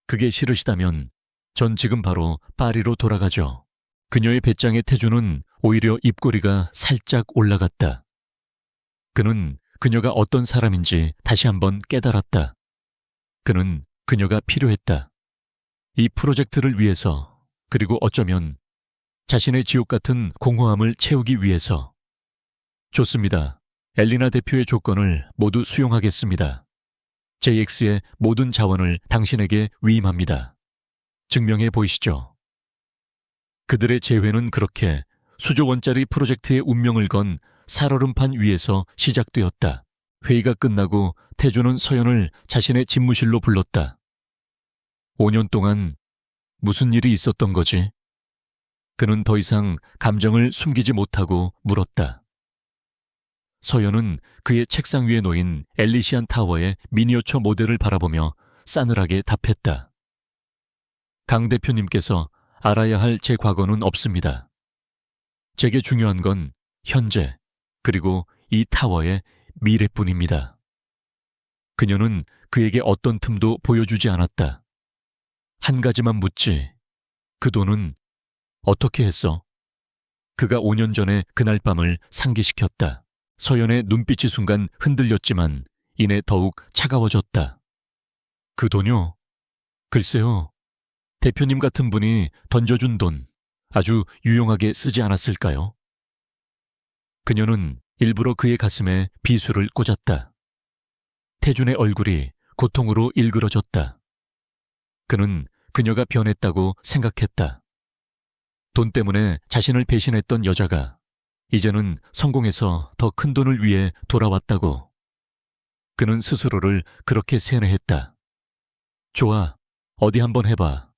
그게 싫으시다면 전 지금 바로 파리로 돌아가죠. 그녀의 배짱에 태준은 오히려 입꼬리가 살짝 올라갔다. 그는 그녀가 어떤 사람인지 다시 한번 깨달았다. 그는 그녀가 필요했다. 이 프로젝트를 위해서, 그리고 어쩌면 자신의 지옥 같은 공허함을 채우기 위해서. 좋습니다. 엘리나 대표의 조건을 모두 수용하겠습니다. JX의 모든 자원을 당신에게 위임합니다. 증명해 보이시죠? 그들의 재회는 그렇게 수조 원짜리 프로젝트의 운명을 건 살얼음판 위에서 시작되었다. 회의가 끝나고 태준은 서연을 자신의 집무실로 불렀다. 5년 동안 무슨 일이 있었던 거지? 그는 더 이상 감정을 숨기지 못하고 물었다. 서연은 그의 책상 위에 놓인 엘리시안 타워의 미니어처 모델을 바라보며 싸늘하게 답했다. 강 대표님께서 알아야 할 제 과거는 없습니다. 제게 중요한 건 현재, 그리고 이 타워의 미래뿐입니다. 그녀는 그에게 어떤 틈도 보여주지 않았다. 한 가지만 묻지. 그 돈은 어떻게 했어? 그가 5년 전에 그날 밤을 상기시켰다. 서연의 눈빛이 순간 흔들렸지만 이내 더욱 차가워졌다. 그 돈요? 글쎄요. 대표님 같은 분이 던져준 돈 아주 유용하게 쓰지 않았을까요? 그녀는 일부러 그의 가슴에 비수를 꽂았다. 태준의 얼굴이 고통으로 일그러졌다. 그는 그녀가 변했다고 생각했다. 돈 때문에 자신을 배신했던 여자가 이제는 성공해서 더 큰 돈을 위해 돌아왔다고. 그는 스스로를 그렇게 세뇌했다. 좋아, 어디 한번 해봐.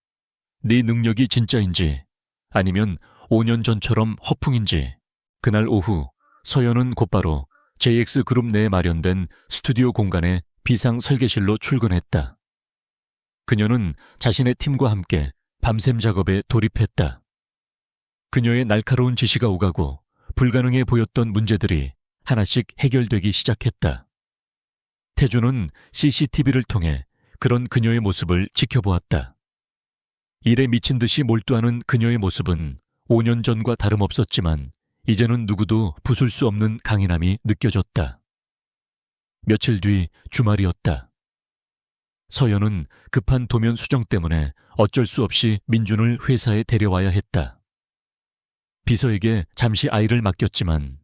네 능력이 진짜인지 아니면 5년 전처럼 허풍인지. 그날 오후 서연은 곧바로 JX그룹 내에 마련된 스튜디오 공간의 비상 설계실로 출근했다. 그녀는 자신의 팀과 함께 밤샘 작업에 돌입했다. 그녀의 날카로운 지시가 오가고 불가능해 보였던 문제들이 하나씩 해결되기 시작했다. 태준은 CCTV를 통해 그런 그녀의 모습을 지켜보았다. 일에 미친 듯이 몰두하는 그녀의 모습은 5년 전과 다름없었지만 이제는 누구도 부술 수 없는 강인함이 느껴졌다. 며칠 뒤 주말이었다. 서연은 급한 도면 수정 때문에 어쩔 수 없이 민준을 회사에 데려와야 했다. 비서에게 잠시 아이를 맡겼지만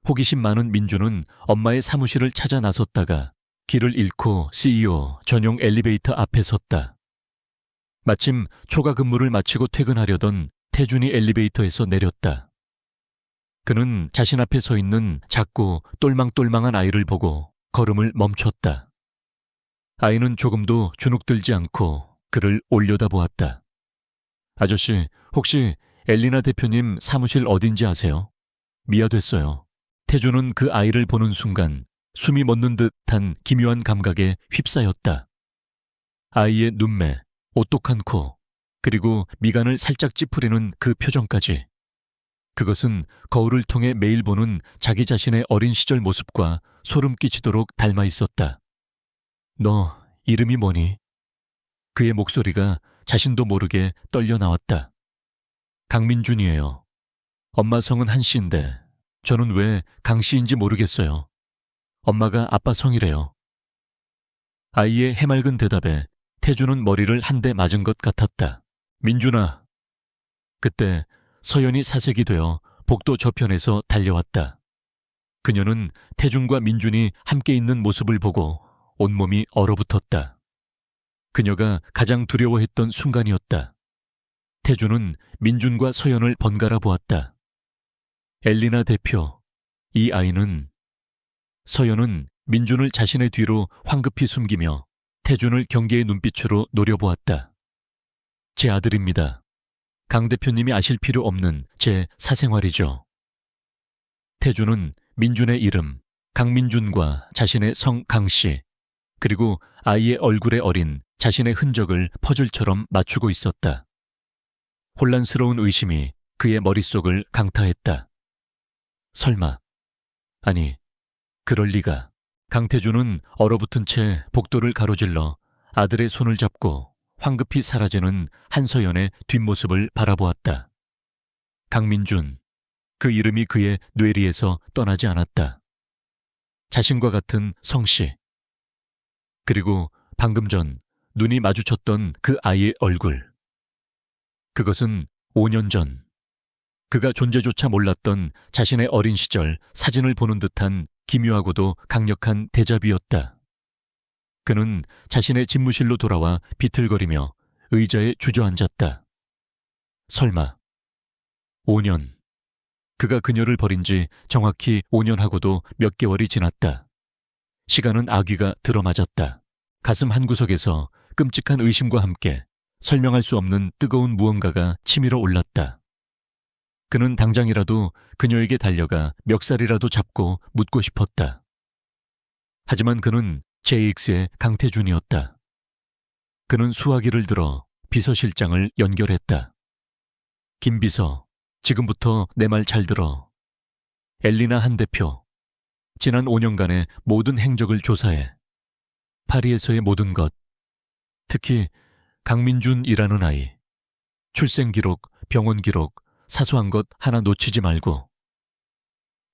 호기심 많은 민준은 엄마의 사무실을 찾아 나섰다가 길을 잃고 CEO 전용 엘리베이터 앞에 섰다. 마침 초과 근무를 마치고 퇴근하려던 태준이 엘리베이터에서 내렸다. 그는 자신 앞에 서 있는 작고 똘망똘망한 아이를 보고 걸음을 멈췄다. 아이는 조금도 주눅들지 않고 그를 올려다보았다. 아저씨, 혹시 엘리나 대표님 사무실 어딘지 아세요? 미아됐어요. 태준은 그 아이를 보는 순간 숨이 멎는 듯한 기묘한 감각에 휩싸였다. 아이의 눈매, 오똑한 코, 그리고 미간을 살짝 찌푸리는 그 표정까지. 그것은 거울을 통해 매일 보는 자기 자신의 어린 시절 모습과 소름 끼치도록 닮아 있었다. 너 이름이 뭐니? 그의 목소리가 자신도 모르게 떨려 나왔다. 강민준이에요. 엄마 성은 한씨인데 저는 왜 강씨인지 모르겠어요. 엄마가 아빠 성이래요. 아이의 해맑은 대답에 태준은 머리를 한 대 맞은 것 같았다. 민준아. 그때 서연이 사색이 되어 복도 저편에서 달려왔다. 그녀는 태준과 민준이 함께 있는 모습을 보고 온몸이 얼어붙었다. 그녀가 가장 두려워했던 순간이었다. 태준은 민준과 서연을 번갈아 보았다. 엘리나 대표, 이 아이는... 서연은 민준을 자신의 뒤로 황급히 숨기며 태준을 경계의 눈빛으로 노려보았다. 제 아들입니다. 강 대표님이 아실 필요 없는 제 사생활이죠. 태준은 민준의 이름, 강민준과 자신의 성 강씨, 그리고 아이의 얼굴에 어린 자신의 흔적을 퍼즐처럼 맞추고 있었다. 혼란스러운 의심이 그의 머릿속을 강타했다. 설마, 아니, 그럴 리가. 강태준은 얼어붙은 채 복도를 가로질러 아들의 손을 잡고 황급히 사라지는 한서연의 뒷모습을 바라보았다. 강민준, 그 이름이 그의 뇌리에서 떠나지 않았다. 자신과 같은 성씨. 그리고 방금 전 눈이 마주쳤던 그 아이의 얼굴. 그것은 5년 전 그가 존재조차 몰랐던 자신의 어린 시절 사진을 보는 듯한 기묘하고도 강력한 데자뷰였다. 그는 자신의 집무실로 돌아와 비틀거리며 의자에 주저앉았다. 설마 5년. 그가 그녀를 버린 지 정확히 5년하고도 몇 개월이 지났다. 시간은 아귀가 들어맞았다. 가슴 한구석에서 끔찍한 의심과 함께 설명할 수 없는 뜨거운 무언가가 치밀어 올랐다. 그는 당장이라도 그녀에게 달려가 멱살이라도 잡고 묻고 싶었다. 하지만 그는 JX의 강태준이었다. 그는 수화기를 들어 비서실장을 연결했다. 김 비서, 지금부터 내 말 잘 들어. 엘리나 한 대표, 지난 5년간의 모든 행적을 조사해. 파리에서의 모든 것, 특히 강민준이라는 아이, 출생 기록, 병원 기록, 사소한 것 하나 놓치지 말고.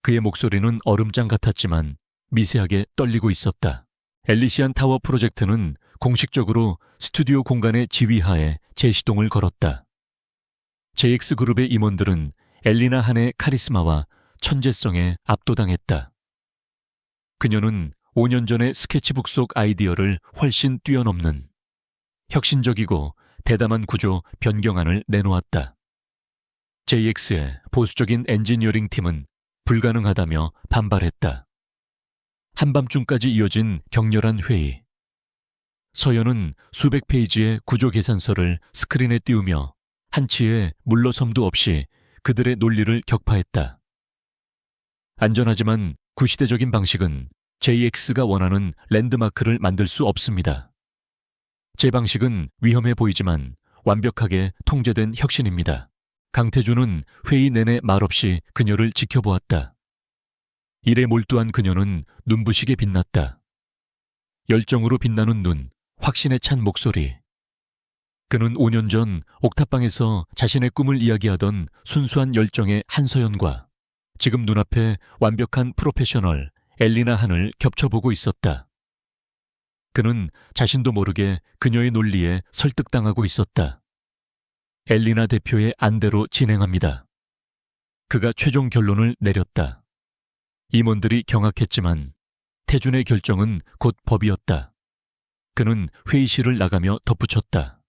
그의 목소리는 얼음장 같았지만 미세하게 떨리고 있었다. 엘리시안 타워 프로젝트는 공식적으로 스튜디오 공간의 지휘하에 재시동을 걸었다. JX그룹의 임원들은 엘리나 한의 카리스마와 천재성에 압도당했다. 그녀는 5년 전의 스케치북 속 아이디어를 훨씬 뛰어넘는 혁신적이고 대담한 구조 변경안을 내놓았다. JX의 보수적인 엔지니어링 팀은 불가능하다며 반발했다. 한밤중까지 이어진 격렬한 회의. 서연은 수백 페이지의 구조 계산서를 스크린에 띄우며 한치의 물러섬도 없이 그들의 논리를 격파했다. 안전하지만 구시대적인 방식은 JX가 원하는 랜드마크를 만들 수 없습니다. 제 방식은 위험해 보이지만 완벽하게 통제된 혁신입니다. 강태준은 회의 내내 말없이 그녀를 지켜보았다. 일에 몰두한 그녀는 눈부시게 빛났다. 열정으로 빛나는 눈, 확신에 찬 목소리. 그는 5년 전 옥탑방에서 자신의 꿈을 이야기하던 순수한 열정의 한서연과 지금 눈앞에 완벽한 프로페셔널 엘리나 한을 겹쳐보고 있었다. 그는 자신도 모르게 그녀의 논리에 설득당하고 있었다. 엘리나 대표의 안대로 진행합니다. 그가 최종 결론을 내렸다. 임원들이 경악했지만 태준의 결정은 곧 법이었다. 그는 회의실을 나가며 덧붙였다.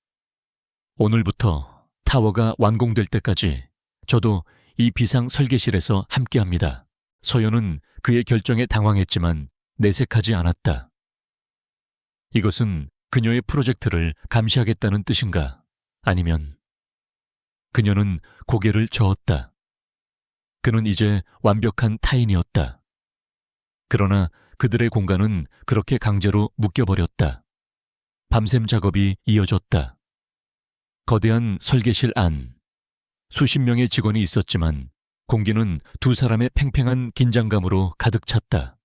오늘부터 타워가 완공될 때까지 저도 이 비상 설계실에서 함께합니다. 서연은 그의 결정에 당황했지만 내색하지 않았다. 이것은 그녀의 프로젝트를 감시하겠다는 뜻인가? 아니면 그녀는 고개를 저었다. 그는 이제 완벽한 타인이었다. 그러나 그들의 공간은 그렇게 강제로 묶여버렸다. 밤샘 작업이 이어졌다. 거대한 설계실 안. 수십 명의 직원이 있었지만 공기는 두 사람의 팽팽한 긴장감으로 가득 찼다.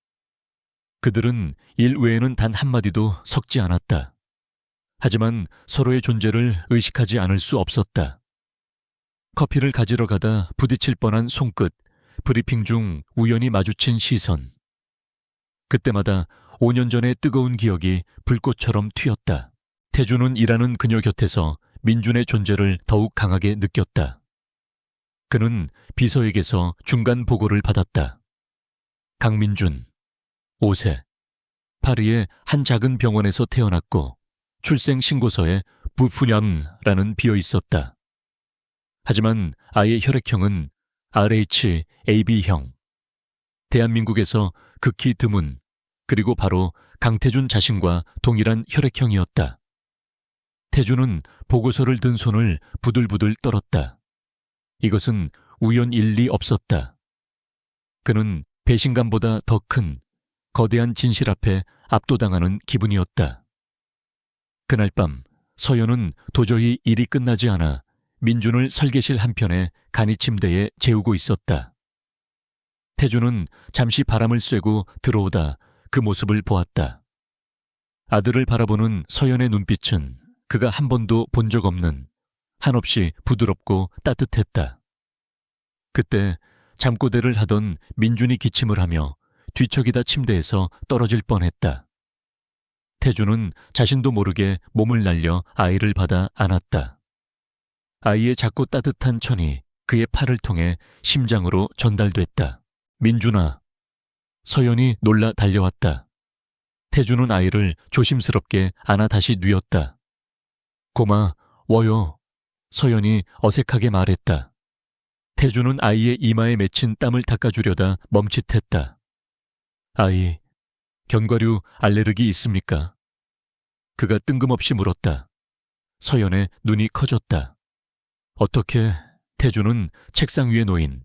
그들은 일 외에는 단 한마디도 섞지 않았다. 하지만 서로의 존재를 의식하지 않을 수 없었다. 커피를 가지러 가다 부딪힐 뻔한 손끝, 브리핑 중 우연히 마주친 시선. 그때마다 5년 전의 뜨거운 기억이 불꽃처럼 튀었다. 태준은 일하는 그녀 곁에서 민준의 존재를 더욱 강하게 느꼈다. 그는 비서에게서 중간 보고를 받았다. 강민준, 5세, 파리의 한 작은 병원에서 태어났고 출생 신고서에 부푸냠라는 비어 있었다. 하지만 아이의 혈액형은 RH-AB형. 대한민국에서 극히 드문, 그리고 바로 강태준 자신과 동일한 혈액형이었다. 태준은 보고서를 든 손을 부들부들 떨었다. 이것은 우연일 리 없었다. 그는 배신감보다 더 큰 거대한 진실 앞에 압도당하는 기분이었다. 그날 밤 서연은 도저히 일이 끝나지 않아 민준을 설계실 한편에 간이 침대에 재우고 있었다. 태준은 잠시 바람을 쐬고 들어오다 그 모습을 보았다. 아들을 바라보는 서연의 눈빛은 그가 한 번도 본 적 없는 한없이 부드럽고 따뜻했다. 그때 잠꼬대를 하던 민준이 기침을 하며 뒤척이다 침대에서 떨어질 뻔했다. 태준은 자신도 모르게 몸을 날려 아이를 받아 안았다. 아이의 작고 따뜻한 천이 그의 팔을 통해 심장으로 전달됐다. 민준아. 서연이 놀라 달려왔다. 태준은 아이를 조심스럽게 안아 다시 뉘었다. 고마워요. 서연이 어색하게 말했다. 태준은 아이의 이마에 맺힌 땀을 닦아주려다 멈칫했다. 아이, 견과류 알레르기 있습니까? 그가 뜬금없이 물었다. 서연의 눈이 커졌다. 어떻게? 태준은 책상 위에 놓인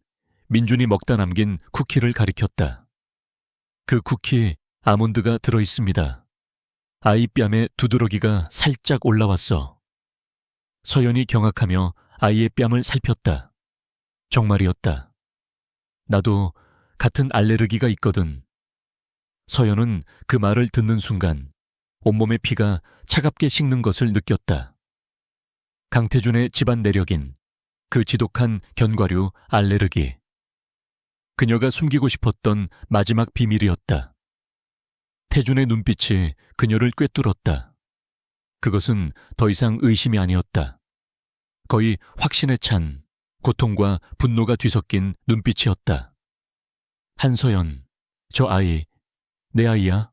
민준이 먹다 남긴 쿠키를 가리켰다. 그 쿠키 아몬드가 들어있습니다. 아이 뺨에 두드러기가 살짝 올라왔어. 서연이 경악하며 아이의 뺨을 살폈다. 정말이었다. 나도 같은 알레르기가 있거든. 서연은 그 말을 듣는 순간 온몸의 피가 차갑게 식는 것을 느꼈다. 강태준의 집안 내력인 그 지독한 견과류 알레르기. 그녀가 숨기고 싶었던 마지막 비밀이었다. 태준의 눈빛이 그녀를 꿰뚫었다. 그것은 더 이상 의심이 아니었다. 거의 확신에 찬 고통과 분노가 뒤섞인 눈빛이었다. 한서연, 저 아이, 내 아이야?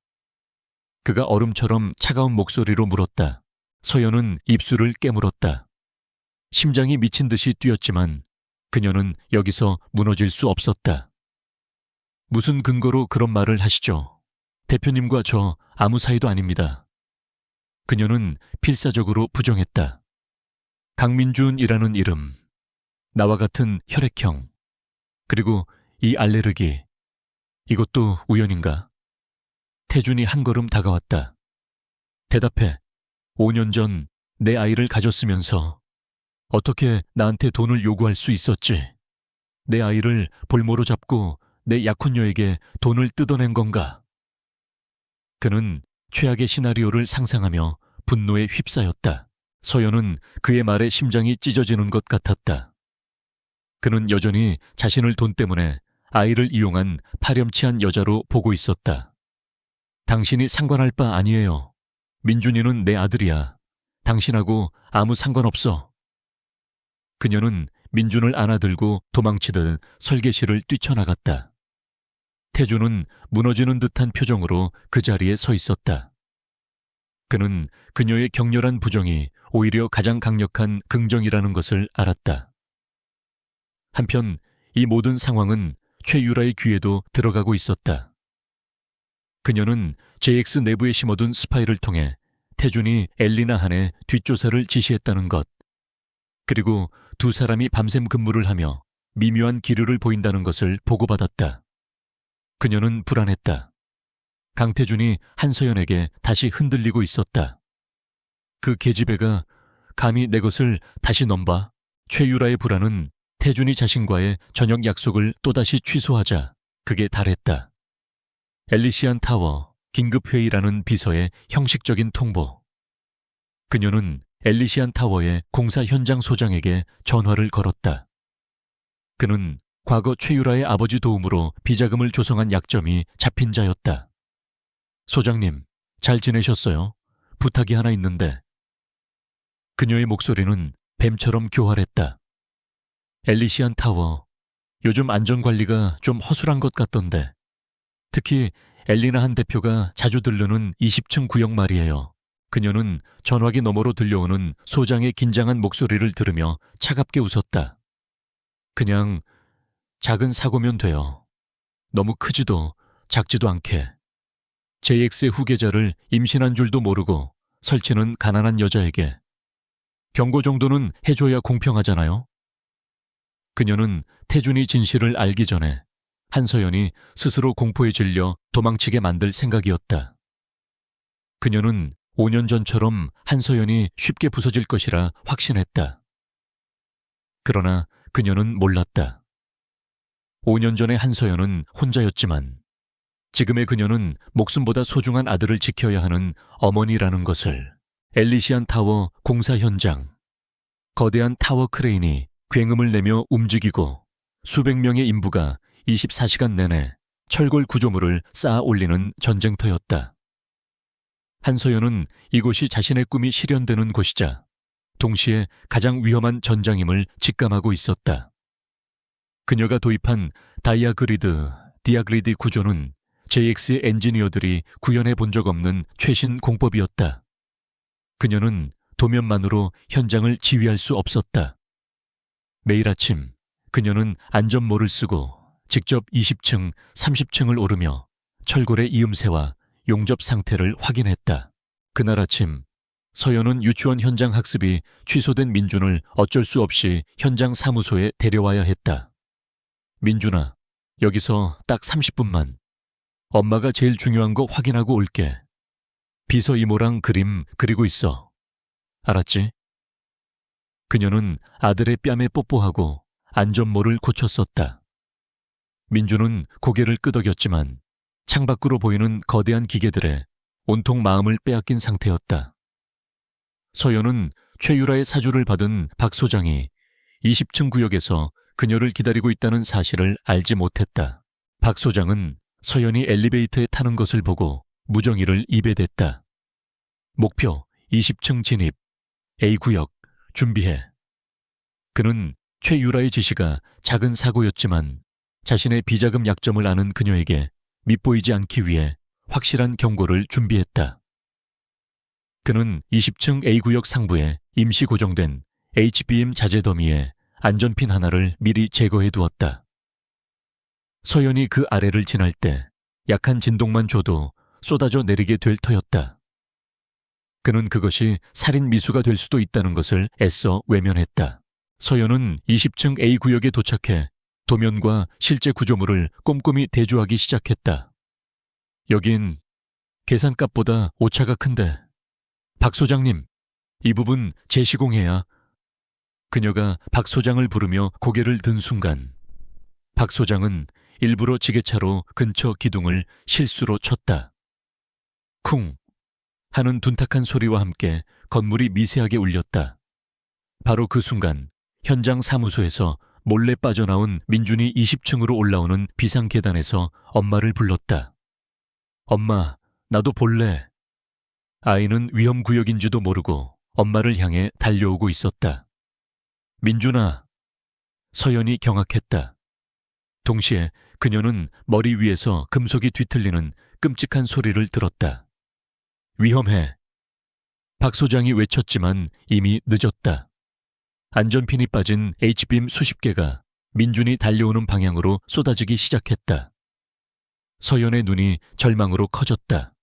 그가 얼음처럼 차가운 목소리로 물었다. 서연은 입술을 깨물었다. 심장이 미친 듯이 뛰었지만 그녀는 여기서 무너질 수 없었다. 무슨 근거로 그런 말을 하시죠? 대표님과 저 아무 사이도 아닙니다. 그녀는 필사적으로 부정했다. 강민준이라는 이름, 나와 같은 혈액형, 그리고 이 알레르기, 이것도 우연인가? 태준이 한 걸음 다가왔다. 대답해. 5년 전 내 아이를 가졌으면서 어떻게 나한테 돈을 요구할 수 있었지? 내 아이를 볼모로 잡고 내 약혼녀에게 돈을 뜯어낸 건가? 그는 최악의 시나리오를 상상하며 분노에 휩싸였다. 서연은 그의 말에 심장이 찢어지는 것 같았다. 그는 여전히 자신을 돈 때문에 아이를 이용한 파렴치한 여자로 보고 있었다. 당신이 상관할 바 아니에요. 민준이는 내 아들이야. 당신하고 아무 상관없어. 그녀는 민준을 안아들고 도망치듯 설계실을 뛰쳐나갔다. 태준은 무너지는 듯한 표정으로 그 자리에 서 있었다. 그는 그녀의 격렬한 부정이 오히려 가장 강력한 긍정이라는 것을 알았다. 한편 이 모든 상황은 최유라의 귀에도 들어가고 있었다. 그녀는 JX 내부에 심어둔 스파이를 통해 태준이 엘리나 한의 뒷조사를 지시했다는 것, 그리고 두 사람이 밤샘 근무를 하며 미묘한 기류를 보인다는 것을 보고받았다. 그녀는 불안했다. 강태준이 한서연에게 다시 흔들리고 있었다. 그 계집애가 감히 내 것을 다시 넘봐. 최유라의 불안은 태준이 자신과의 저녁 약속을 또다시 취소하자 그게 달했다. 엘리시안 타워 긴급회의라는 비서의 형식적인 통보. 그녀는 엘리시안 타워의 공사 현장 소장에게 전화를 걸었다. 그는 과거 최유라의 아버지 도움으로 비자금을 조성한 약점이 잡힌 자였다. 소장님, 잘 지내셨어요? 부탁이 하나 있는데. 그녀의 목소리는 뱀처럼 교활했다. 엘리시안 타워, 요즘 안전관리가 좀 허술한 것 같던데. 특히 엘리나 한 대표가 자주 들르는 20층 구역 말이에요. 그녀는 전화기 너머로 들려오는 소장의 긴장한 목소리를 들으며 차갑게 웃었다. 그냥 작은 사고면 돼요. 너무 크지도 작지도 않게. JX의 후계자를 임신한 줄도 모르고 설치는 가난한 여자에게. 경고 정도는 해줘야 공평하잖아요. 그녀는 태준이 진실을 알기 전에 한서연이 스스로 공포에 질려 도망치게 만들 생각이었다. 그녀는 5년 전처럼 한서연이 쉽게 부서질 것이라 확신했다. 그러나 그녀는 몰랐다. 5년 전의 한서연은 혼자였지만 지금의 그녀는 목숨보다 소중한 아들을 지켜야 하는 어머니라는 것을. 엘리시안 타워 공사 현장. 거대한 타워 크레인이 굉음을 내며 움직이고 수백 명의 인부가 24시간 내내 철골 구조물을 쌓아 올리는 전쟁터였다. 한서연은 이곳이 자신의 꿈이 실현되는 곳이자 동시에 가장 위험한 전장임을 직감하고 있었다. 그녀가 도입한 디아그리드 구조는 JX의 엔지니어들이 구현해 본 적 없는 최신 공법이었다. 그녀는 도면만으로 현장을 지휘할 수 없었다. 매일 아침 그녀는 안전모를 쓰고 직접 20층, 30층을 오르며 철골의 이음새와 용접 상태를 확인했다. 그날 아침 서연은 유치원 현장 학습이 취소된 민준을 어쩔 수 없이 현장 사무소에 데려와야 했다. 민준아, 여기서 딱 30분만. 엄마가 제일 중요한 거 확인하고 올게. 비서 이모랑 그림 그리고 있어. 알았지? 그녀는 아들의 뺨에 뽀뽀하고 안전모를 고쳤었다. 민주는 고개를 끄덕였지만 창밖으로 보이는 거대한 기계들에 온통 마음을 빼앗긴 상태였다. 서연은 최유라의 사주를 받은 박 소장이 20층 구역에서 그녀를 기다리고 있다는 사실을 알지 못했다. 박 소장은 서연이 엘리베이터에 타는 것을 보고 무정의를 입에 댔다. 목표 20층 진입, A구역, 준비해. 그는 최유라의 지시가 작은 사고였지만 자신의 비자금 약점을 아는 그녀에게 밉보이지 않기 위해 확실한 경고를 준비했다. 그는 20층 A구역 상부에 임시 고정된 HBM 자재 더미에 안전핀 하나를 미리 제거해 두었다. 서연이 그 아래를 지날 때 약한 진동만 줘도 쏟아져 내리게 될 터였다. 그는 그것이 살인 미수가 될 수도 있다는 것을 애써 외면했다. 서연은 20층 A구역에 도착해 도면과 실제 구조물을 꼼꼼히 대조하기 시작했다. 여긴 계산값보다 오차가 큰데. 박 소장님, 이 부분 재시공해야. 그녀가 박 소장을 부르며 고개를 든 순간 박 소장은 일부러 지게차로 근처 기둥을 실수로 쳤다. 쿵 하는 둔탁한 소리와 함께 건물이 미세하게 울렸다. 바로 그 순간 현장 사무소에서 몰래 빠져나온 민준이 20층으로 올라오는 비상계단에서 엄마를 불렀다. 엄마, 나도 볼래. 아이는 위험구역인지도 모르고 엄마를 향해 달려오고 있었다. 민준아. 서연이 경악했다. 동시에 그녀는 머리 위에서 금속이 뒤틀리는 끔찍한 소리를 들었다. 위험해. 박 소장이 외쳤지만 이미 늦었다. 안전핀이 빠진 H빔 수십 개가 민준이 달려오는 방향으로 쏟아지기 시작했다. 서연의 눈이 절망으로 커졌다.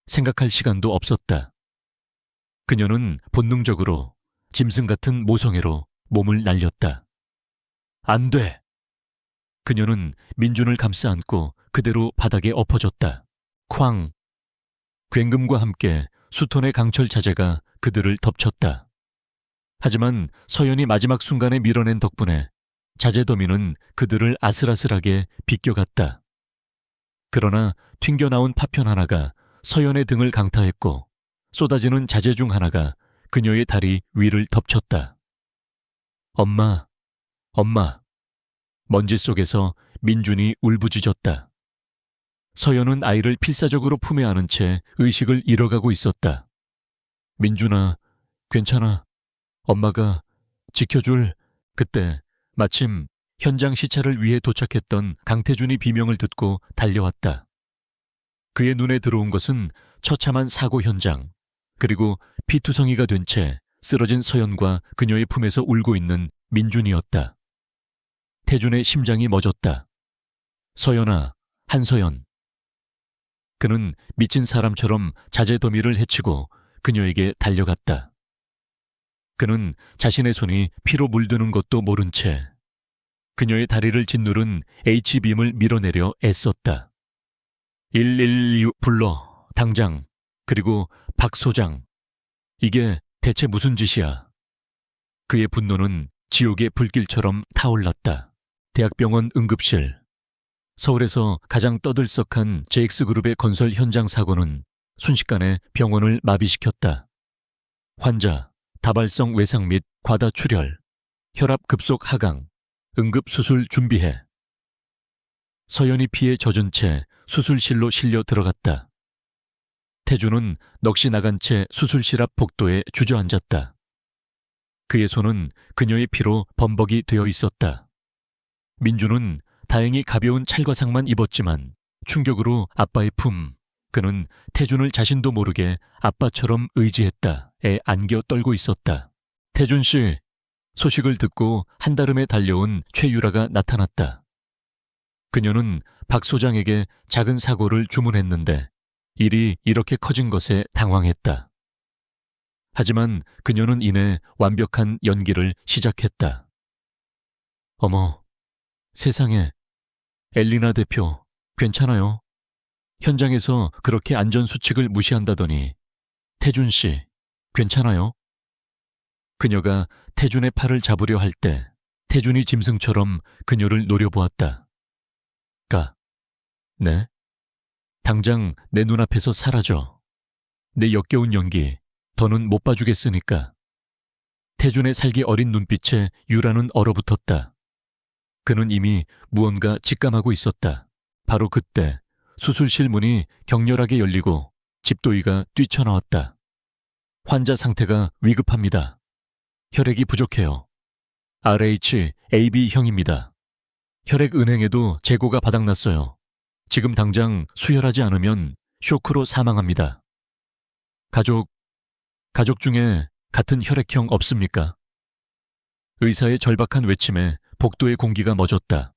생각할 시간도 없었다. 그녀는 본능적으로 짐승 같은 모성애로 몸을 날렸다. 안 돼! 그녀는 민준을 감싸 안고 그대로 바닥에 엎어졌다. 쾅! 굉금과 함께 수톤의 강철 자재가 그들을 덮쳤다. 하지만 서연이 마지막 순간에 밀어낸 덕분에 자재 더미는 그들을 아슬아슬하게 비껴갔다. 그러나 튕겨나온 파편 하나가 서연의 등을 강타했고 쏟아지는 자재 중 하나가 그녀의 다리 위를 덮쳤다. 엄마, 엄마. 먼지 속에서 민준이 울부짖었다. 서연은 아이를 필사적으로 품에 안은 채 의식을 잃어가고 있었다. 민준아, 괜찮아. 엄마가 지켜줄. 그때 마침 현장 시찰을 위해 도착했던 강태준이 비명을 듣고 달려왔다. 그의 눈에 들어온 것은 처참한 사고 현장, 그리고 피투성이가 된 채 쓰러진 서연과 그녀의 품에서 울고 있는 민준이었다. 태준의 심장이 멎었다. 서연아, 한서연. 그는 미친 사람처럼 자재 더미를 헤치고 그녀에게 달려갔다. 그는 자신의 손이 피로 물드는 것도 모른 채 그녀의 다리를 짓누른 H빔을 밀어내려 애썼다. 112 불러, 당장. 그리고 박 소장. 이게 대체 무슨 짓이야? 그의 분노는 지옥의 불길처럼 타올랐다. 대학병원 응급실. 서울에서 가장 떠들썩한 JX그룹의 건설 현장 사고는 순식간에 병원을 마비시켰다. 환자, 다발성 외상 및 과다 출혈, 혈압 급속 하강, 응급수술 준비해. 서연이 피에 젖은 채 수술실로 실려 들어갔다. 태준은 넋이 나간 채 수술실 앞 복도에 주저앉았다. 그의 손은 그녀의 피로 범벅이 되어 있었다. 민준은 다행히 가벼운 찰과상만 입었지만 충격으로 아빠의 품, 그는 태준을 자신도 모르게 아빠처럼 의지했다에 안겨 떨고 있었다. 태준 씨, 소식을 듣고 한달음에 달려온 최유라가 나타났다. 그녀는 박 소장에게 작은 사고를 주문했는데 일이 이렇게 커진 것에 당황했다. 하지만 그녀는 이내 완벽한 연기를 시작했다. 어머, 세상에, 엘리나 대표, 괜찮아요? 현장에서 그렇게 안전수칙을 무시한다더니 태준 씨, 괜찮아요? 그녀가 태준의 팔을 잡으려 할 때 태준이 짐승처럼 그녀를 노려보았다. 네? 당장 내 눈앞에서 사라져. 내 역겨운 연기 더는 못 봐주겠으니까. 태준의 살기 어린 눈빛에 유라는 얼어붙었다. 그는 이미 무언가 직감하고 있었다. 바로 그때 수술실 문이 격렬하게 열리고 집도이가 뛰쳐나왔다. 환자 상태가 위급합니다. 혈액이 부족해요. RH-AB형입니다. 혈액은행에도 재고가 바닥났어요. 지금 당장 수혈하지 않으면 쇼크로 사망합니다. 가족 중에 같은 혈액형 없습니까? 의사의 절박한 외침에 복도의 공기가 멎었다.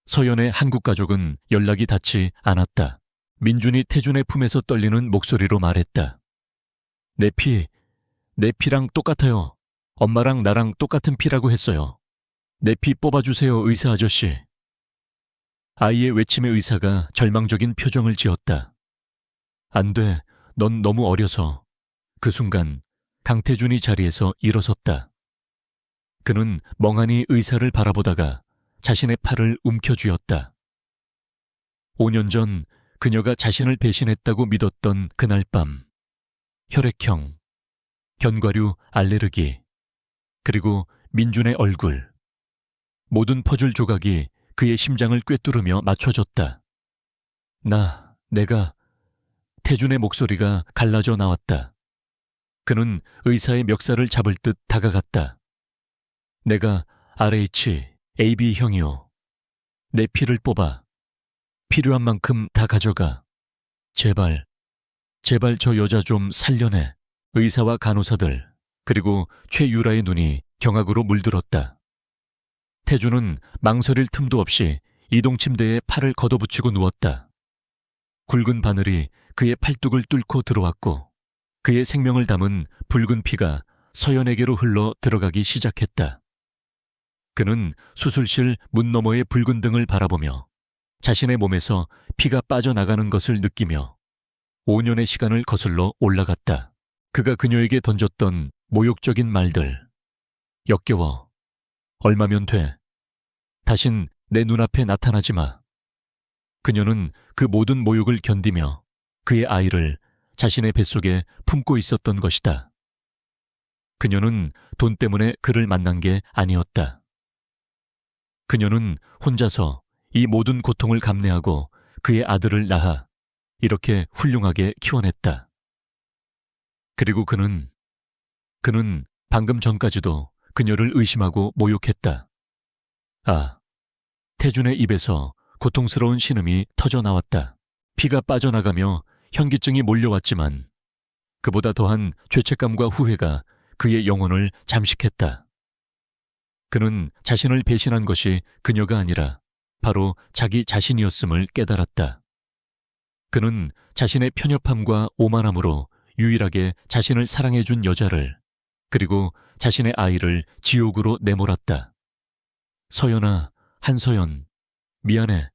서연의 한국 가족은 연락이 닿지 않았다. 민준이 태준의 품에서 떨리는 목소리로 말했다. 내 피랑 똑같아요. 엄마랑 나랑 똑같은 피라고 했어요. 내 피 뽑아주세요, 의사 아저씨. 아이의 외침에 의사가 절망적인 표정을 지었다. 안 돼, 넌 너무 어려서. 그 순간 강태준이 자리에서 일어섰다. 그는 멍하니 의사를 바라보다가 자신의 팔을 움켜쥐었다. 5년 전 그녀가 자신을 배신했다고 믿었던 그날 밤. 혈액형, 견과류 알레르기, 그리고 민준의 얼굴. 모든 퍼즐 조각이 그의 심장을 꿰뚫으며 맞춰졌다. 내가... 태준의 목소리가 갈라져 나왔다. 그는 의사의 멱살을 잡을 듯 다가갔다. 내가 RH-AB형이요. 내 피를 뽑아. 필요한 만큼 다 가져가. 제발 저 여자 좀 살려내. 의사와 간호사들, 그리고 최유라의 눈이 경악으로 물들었다. 태준은 망설일 틈도 없이 이동 침대에 팔을 걷어붙이고 누웠다. 굵은 바늘이 그의 팔뚝을 뚫고 들어왔고 그의 생명을 담은 붉은 피가 서연에게로 흘러 들어가기 시작했다. 그는 수술실 문 너머의 붉은 등을 바라보며 자신의 몸에서 피가 빠져나가는 것을 느끼며 5년의 시간을 거슬러 올라갔다. 그가 그녀에게 던졌던 모욕적인 말들. 역겨워. 얼마면 돼. 다신 내 눈앞에 나타나지 마. 그녀는 그 모든 모욕을 견디며 그의 아이를 자신의 뱃속에 품고 있었던 것이다. 그녀는 돈 때문에 그를 만난 게 아니었다. 그녀는 혼자서 이 모든 고통을 감내하고 그의 아들을 낳아 이렇게 훌륭하게 키워냈다. 그리고 그는 방금 전까지도 그녀를 의심하고 모욕했다. 태준의 입에서 고통스러운 신음이 터져 나왔다. 피가 빠져나가며 현기증이 몰려왔지만 그보다 더한 죄책감과 후회가 그의 영혼을 잠식했다. 그는 자신을 배신한 것이 그녀가 아니라 바로 자기 자신이었음을 깨달았다. 그는 자신의 편협함과 오만함으로 유일하게 자신을 사랑해준 여자를, 그리고 자신의 아이를 지옥으로 내몰았다. 서연아, 한서연, 미안해.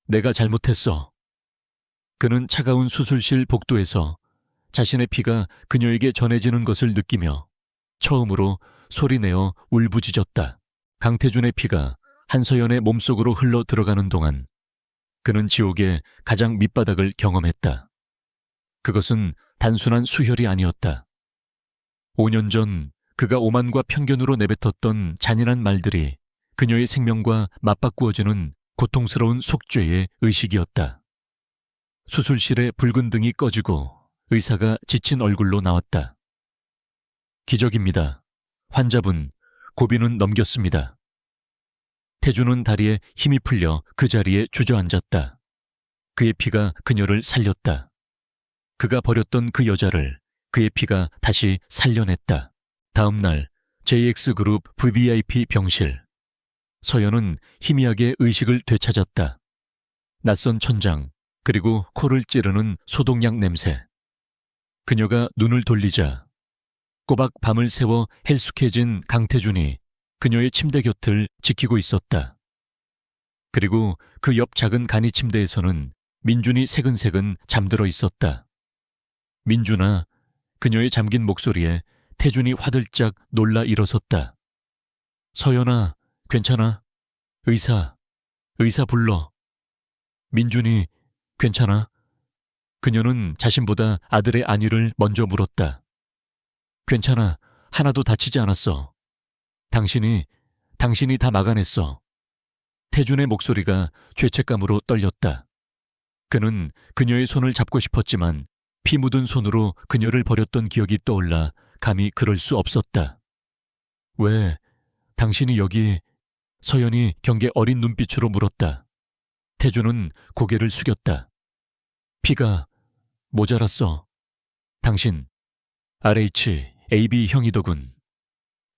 내가 잘못했어. 그는 차가운 수술실 복도에서 자신의 피가 그녀에게 전해지는 것을 느끼며 처음으로 소리내어 울부짖었다. 강태준의 피가 한서연의 몸속으로 흘러 들어가는 동안 그는 지옥의 가장 밑바닥을 경험했다. 그것은 단순한 수혈이 아니었다. 5년 전 그가 오만과 편견으로 내뱉었던 잔인한 말들이 그녀의 생명과 맞바꾸어지는 고통스러운 속죄의 의식이었다. 수술실의 붉은 등이 꺼지고 의사가 지친 얼굴로 나왔다. 기적입니다. 환자분, 고비는 넘겼습니다. 태준은 다리에 힘이 풀려 그 자리에 주저앉았다. 그의 피가 그녀를 살렸다. 그가 버렸던 그 여자를 그의 피가 다시 살려냈다. 다음 날 JX그룹 VVIP 병실. 서연은 희미하게 의식을 되찾았다. 낯선 천장, 그리고 코를 찌르는 소독약 냄새. 그녀가 눈을 돌리자 꼬박 밤을 새워 헬쑥해진 강태준이 그녀의 침대 곁을 지키고 있었다. 그리고 그 옆 작은 간이 침대에서는 민준이 새근새근 잠들어 있었다. 민준아, 그녀의 잠긴 목소리에 태준이 화들짝 놀라 일어섰다. 서연아, 괜찮아? 의사 불러. 민준이, 괜찮아? 그녀는 자신보다 아들의 안위를 먼저 물었다. 괜찮아. 하나도 다치지 않았어. 당신이 다 막아냈어. 태준의 목소리가 죄책감으로 떨렸다. 그는 그녀의 손을 잡고 싶었지만 피 묻은 손으로 그녀를 버렸던 기억이 떠올라 감히 그럴 수 없었다. 왜 당신이 여기? 서연이 경계 어린 눈빛으로 물었다. 태준은 고개를 숙였다. 피가 모자랐어. 당신 RH, AB 형이더군.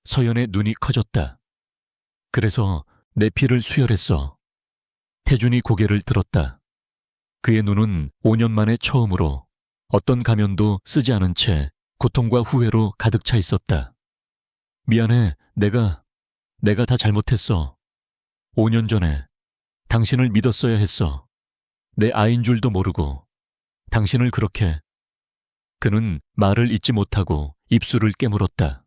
서연의 눈이 커졌다. 그래서 내 피를 수혈했어. 태준이 고개를 들었다. 그의 눈은 5년 만에 처음으로 어떤 가면도 쓰지 않은 채 고통과 후회로 가득 차 있었다. 미안해, 내가 다 잘못했어. 5년 전에 당신을 믿었어야 했어. 내 아인 줄도 모르고 당신을 그렇게. 그는 말을 잇지 못하고 입술을 깨물었다.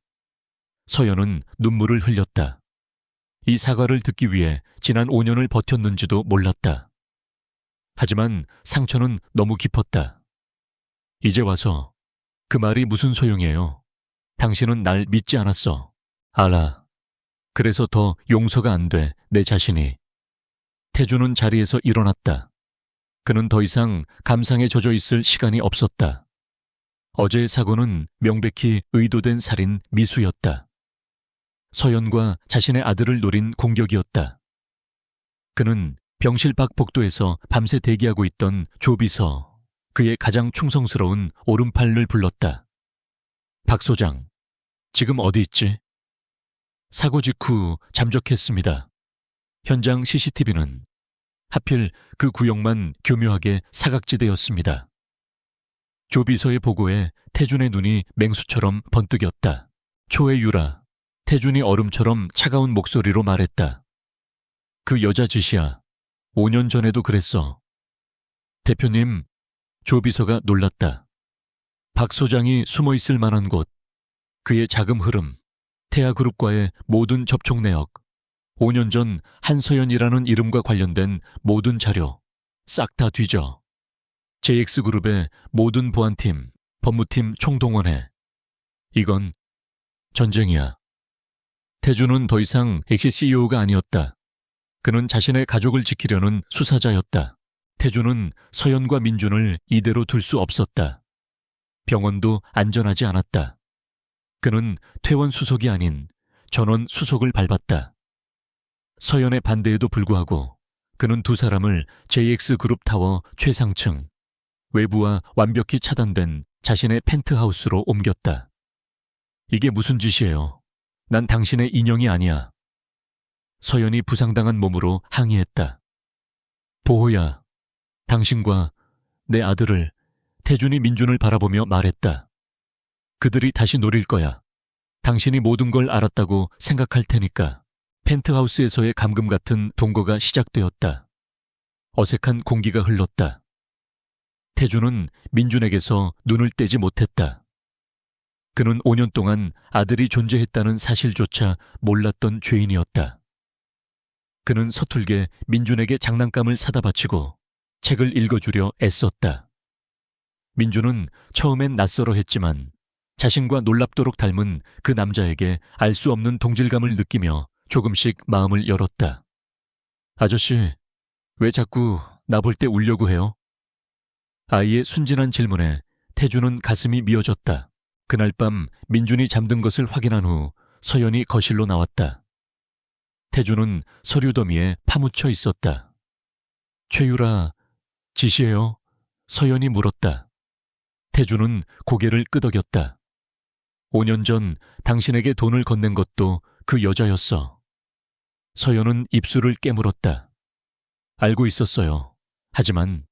서연은 눈물을 흘렸다. 이 사과를 듣기 위해 지난 5년을 버텼는지도 몰랐다. 하지만 상처는 너무 깊었다. 이제 와서 그 말이 무슨 소용이에요. 당신은 날 믿지 않았어. 알아. 그래서 더 용서가 안 돼, 내 자신이. 태준은 자리에서 일어났다. 그는 더 이상 감상에 젖어 있을 시간이 없었다. 어제의 사고는 명백히 의도된 살인 미수였다. 서연과 자신의 아들을 노린 공격이었다. 그는 병실밖 복도에서 밤새 대기하고 있던 조비서, 그의 가장 충성스러운 오른팔을 불렀다. 박 소장, 지금 어디 있지? 사고 직후 잠적했습니다. 현장 CCTV는 하필 그 구역만 교묘하게 사각지대였습니다. 조비서의 보고에 태준의 눈이 맹수처럼 번뜩였다. 초의 유라, 태준이 얼음처럼 차가운 목소리로 말했다. 그 여자 짓이야. 5년 전에도 그랬어. 대표님, 조비서가 놀랐다. 박 소장이 숨어 있을 만한 곳, 그의 자금 흐름, 태아그룹과의 모든 접촉 내역, 5년 전 한서연이라는 이름과 관련된 모든 자료, 싹 다 뒤져. JX그룹의 모든 보안팀, 법무팀 총동원해. 이건 전쟁이야. 태준은 더 이상 XCEO가 아니었다. 그는 자신의 가족을 지키려는 수사자였다. 태준은 서연과 민준을 이대로 둘 수 없었다. 병원도 안전하지 않았다. 그는 퇴원 수속이 아닌 전원 수속을 밟았다. 서연의 반대에도 불구하고 그는 두 사람을 JX그룹 타워 최상층, 외부와 완벽히 차단된 자신의 펜트하우스로 옮겼다. 이게 무슨 짓이에요? 난 당신의 인형이 아니야. 서연이 부상당한 몸으로 항의했다. 보호야, 당신과 내 아들을, 태준이 민준을 바라보며 말했다. 그들이 다시 노릴 거야. 당신이 모든 걸 알았다고 생각할 테니까. 펜트하우스에서의 감금 같은 동거가 시작되었다. 어색한 공기가 흘렀다. 태준은 민준에게서 눈을 떼지 못했다. 그는 5년 동안 아들이 존재했다는 사실조차 몰랐던 죄인이었다. 그는 서툴게 민준에게 장난감을 사다 바치고 책을 읽어주려 애썼다. 민준은 처음엔 낯설어 했지만 자신과 놀랍도록 닮은 그 남자에게 알 수 없는 동질감을 느끼며 조금씩 마음을 열었다. 아저씨, 왜 자꾸 나 볼 때 울려고 해요? 아이의 순진한 질문에 태준은 가슴이 미어졌다. 그날 밤 민준이 잠든 것을 확인한 후 서연이 거실로 나왔다. 태준은 서류 더미에 파묻혀 있었다. 최유라, 짓이에요? 서연이 물었다. 태준은 고개를 끄덕였다. 5년 전 당신에게 돈을 건넨 것도 그 여자였어. 서연은 입술을 깨물었다. 알고 있었어요. 하지만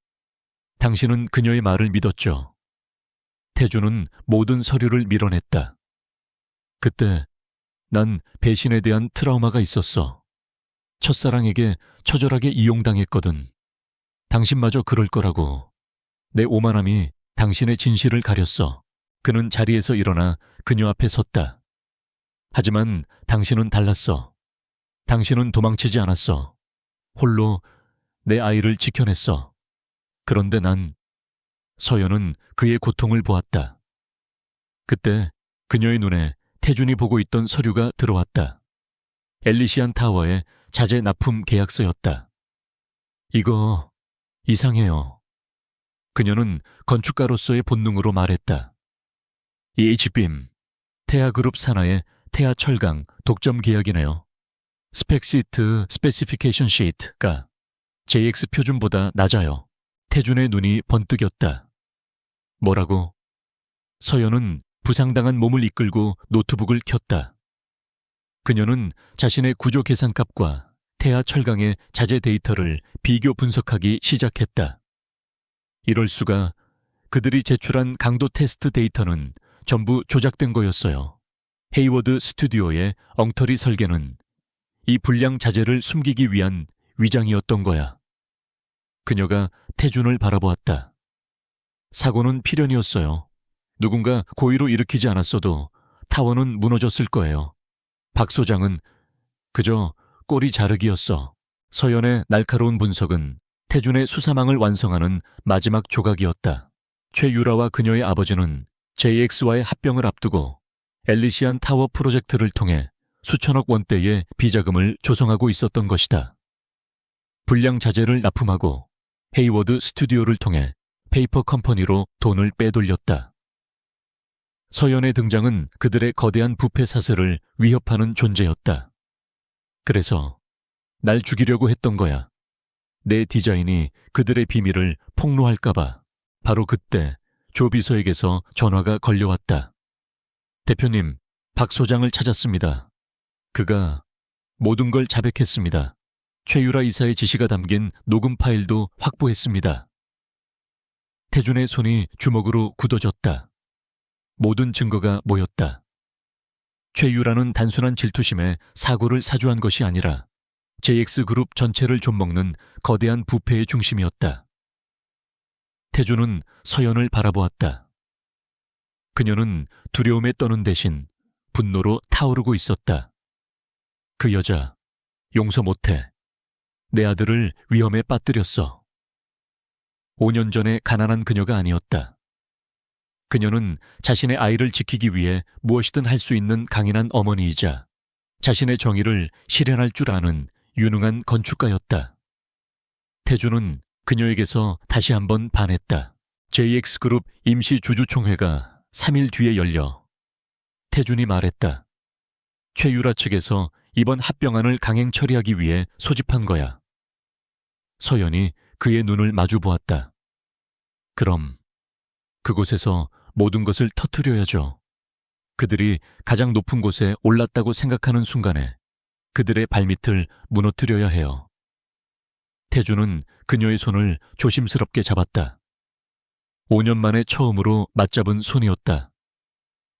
당신은 그녀의 말을 믿었죠. 태준은 모든 서류를 밀어냈다. 그때 난 배신에 대한 트라우마가 있었어. 첫사랑에게 처절하게 이용당했거든. 당신마저 그럴 거라고. 내 오만함이 당신의 진실을 가렸어. 그는 자리에서 일어나 그녀 앞에 섰다. 하지만 당신은 달랐어. 당신은 도망치지 않았어. 홀로 내 아이를 지켜냈어. 그런데 난, 서연은 그의 고통을 보았다. 그때 그녀의 눈에 태준이 보고 있던 서류가 들어왔다. 엘리시안 타워의 자재 납품 계약서였다. 이거 이상해요. 그녀는 건축가로서의 본능으로 말했다. 이 H빔, 태아그룹 산하의 태아철강 독점 계약이네요. 스펙시트 스페시피케이션 시트가 JX 표준보다 낮아요. 태준의 눈이 번뜩였다. 뭐라고? 서연은 부상당한 몸을 이끌고 노트북을 켰다. 그녀는 자신의 구조 계산값과 태아 철강의 자재 데이터를 비교 분석하기 시작했다. 이럴 수가. 그들이 제출한 강도 테스트 데이터는 전부 조작된 거였어요. 헤이워드 스튜디오의 엉터리 설계는 이 불량 자재를 숨기기 위한 위장이었던 거야. 그녀가 태준을 바라보았다. 사고는 필연이었어요. 누군가 고의로 일으키지 않았어도 타워는 무너졌을 거예요. 박 소장은 그저 꼬리 자르기였어. 서연의 날카로운 분석은 태준의 수사망을 완성하는 마지막 조각이었다. 최유라와 그녀의 아버지는 JX와의 합병을 앞두고 엘리시안 타워 프로젝트를 통해 수천억 원대의 비자금을 조성하고 있었던 것이다. 불량 자재를 납품하고 헤이워드 스튜디오를 통해 페이퍼 컴퍼니로 돈을 빼돌렸다. 서연의 등장은 그들의 거대한 부패 사슬을 위협하는 존재였다. 그래서 날 죽이려고 했던 거야. 내 디자인이 그들의 비밀을 폭로할까봐. 바로 그때 조 비서에게서 전화가 걸려왔다. 대표님, 박 소장을 찾았습니다. 그가 모든 걸 자백했습니다. 최유라 이사의 지시가 담긴 녹음 파일도 확보했습니다. 태준의 손이 주먹으로 굳어졌다. 모든 증거가 모였다. 최유라는 단순한 질투심에 사고를 사주한 것이 아니라 JX그룹 전체를 좀먹는 거대한 부패의 중심이었다. 태준은 서연을 바라보았다. 그녀는 두려움에 떠는 대신 분노로 타오르고 있었다. 그 여자, 용서 못해. 내 아들을 위험에 빠뜨렸어. 5년 전에 가난한 그녀가 아니었다. 그녀는 자신의 아이를 지키기 위해 무엇이든 할 수 있는 강인한 어머니이자 자신의 정의를 실현할 줄 아는 유능한 건축가였다. 태준은 그녀에게서 다시 한번 반했다. JX그룹 임시주주총회가 3일 뒤에 열려. 태준이 말했다. 최유라 측에서 이번 합병안을 강행 처리하기 위해 소집한 거야. 서연이 그의 눈을 마주 보았다. 그럼 그곳에서 모든 것을 터뜨려야죠. 그들이 가장 높은 곳에 올랐다고 생각하는 순간에 그들의 발밑을 무너뜨려야 해요. 태준은 그녀의 손을 조심스럽게 잡았다. 5년 만에 처음으로 맞잡은 손이었다.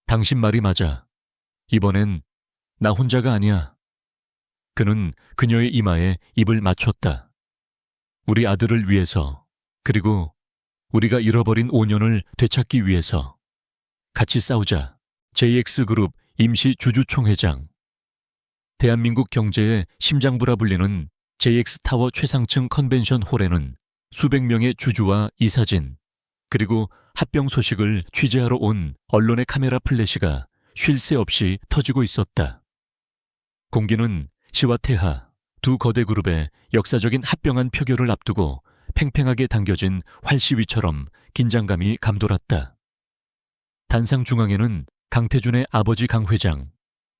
당신 말이 맞아. 이번엔 나 혼자가 아니야. 그는 그녀의 이마에 입을 맞췄다. 우리 아들을 위해서, 그리고 우리가 잃어버린 5년을 되찾기 위해서 같이 싸우자. JX그룹 임시주주총회장. 대한민국 경제의 심장부라 불리는 JX타워 최상층 컨벤션 홀에는 수백 명의 주주와 이사진, 그리고 합병 소식을 취재하러 온 언론의 카메라 플래시가 쉴 새 없이 터지고 있었다. 공기는 시와 태하, 두 거대 그룹의 역사적인 합병안 표결을 앞두고 팽팽하게 당겨진 활시위처럼 긴장감이 감돌았다. 단상 중앙에는 강태준의 아버지 강 회장,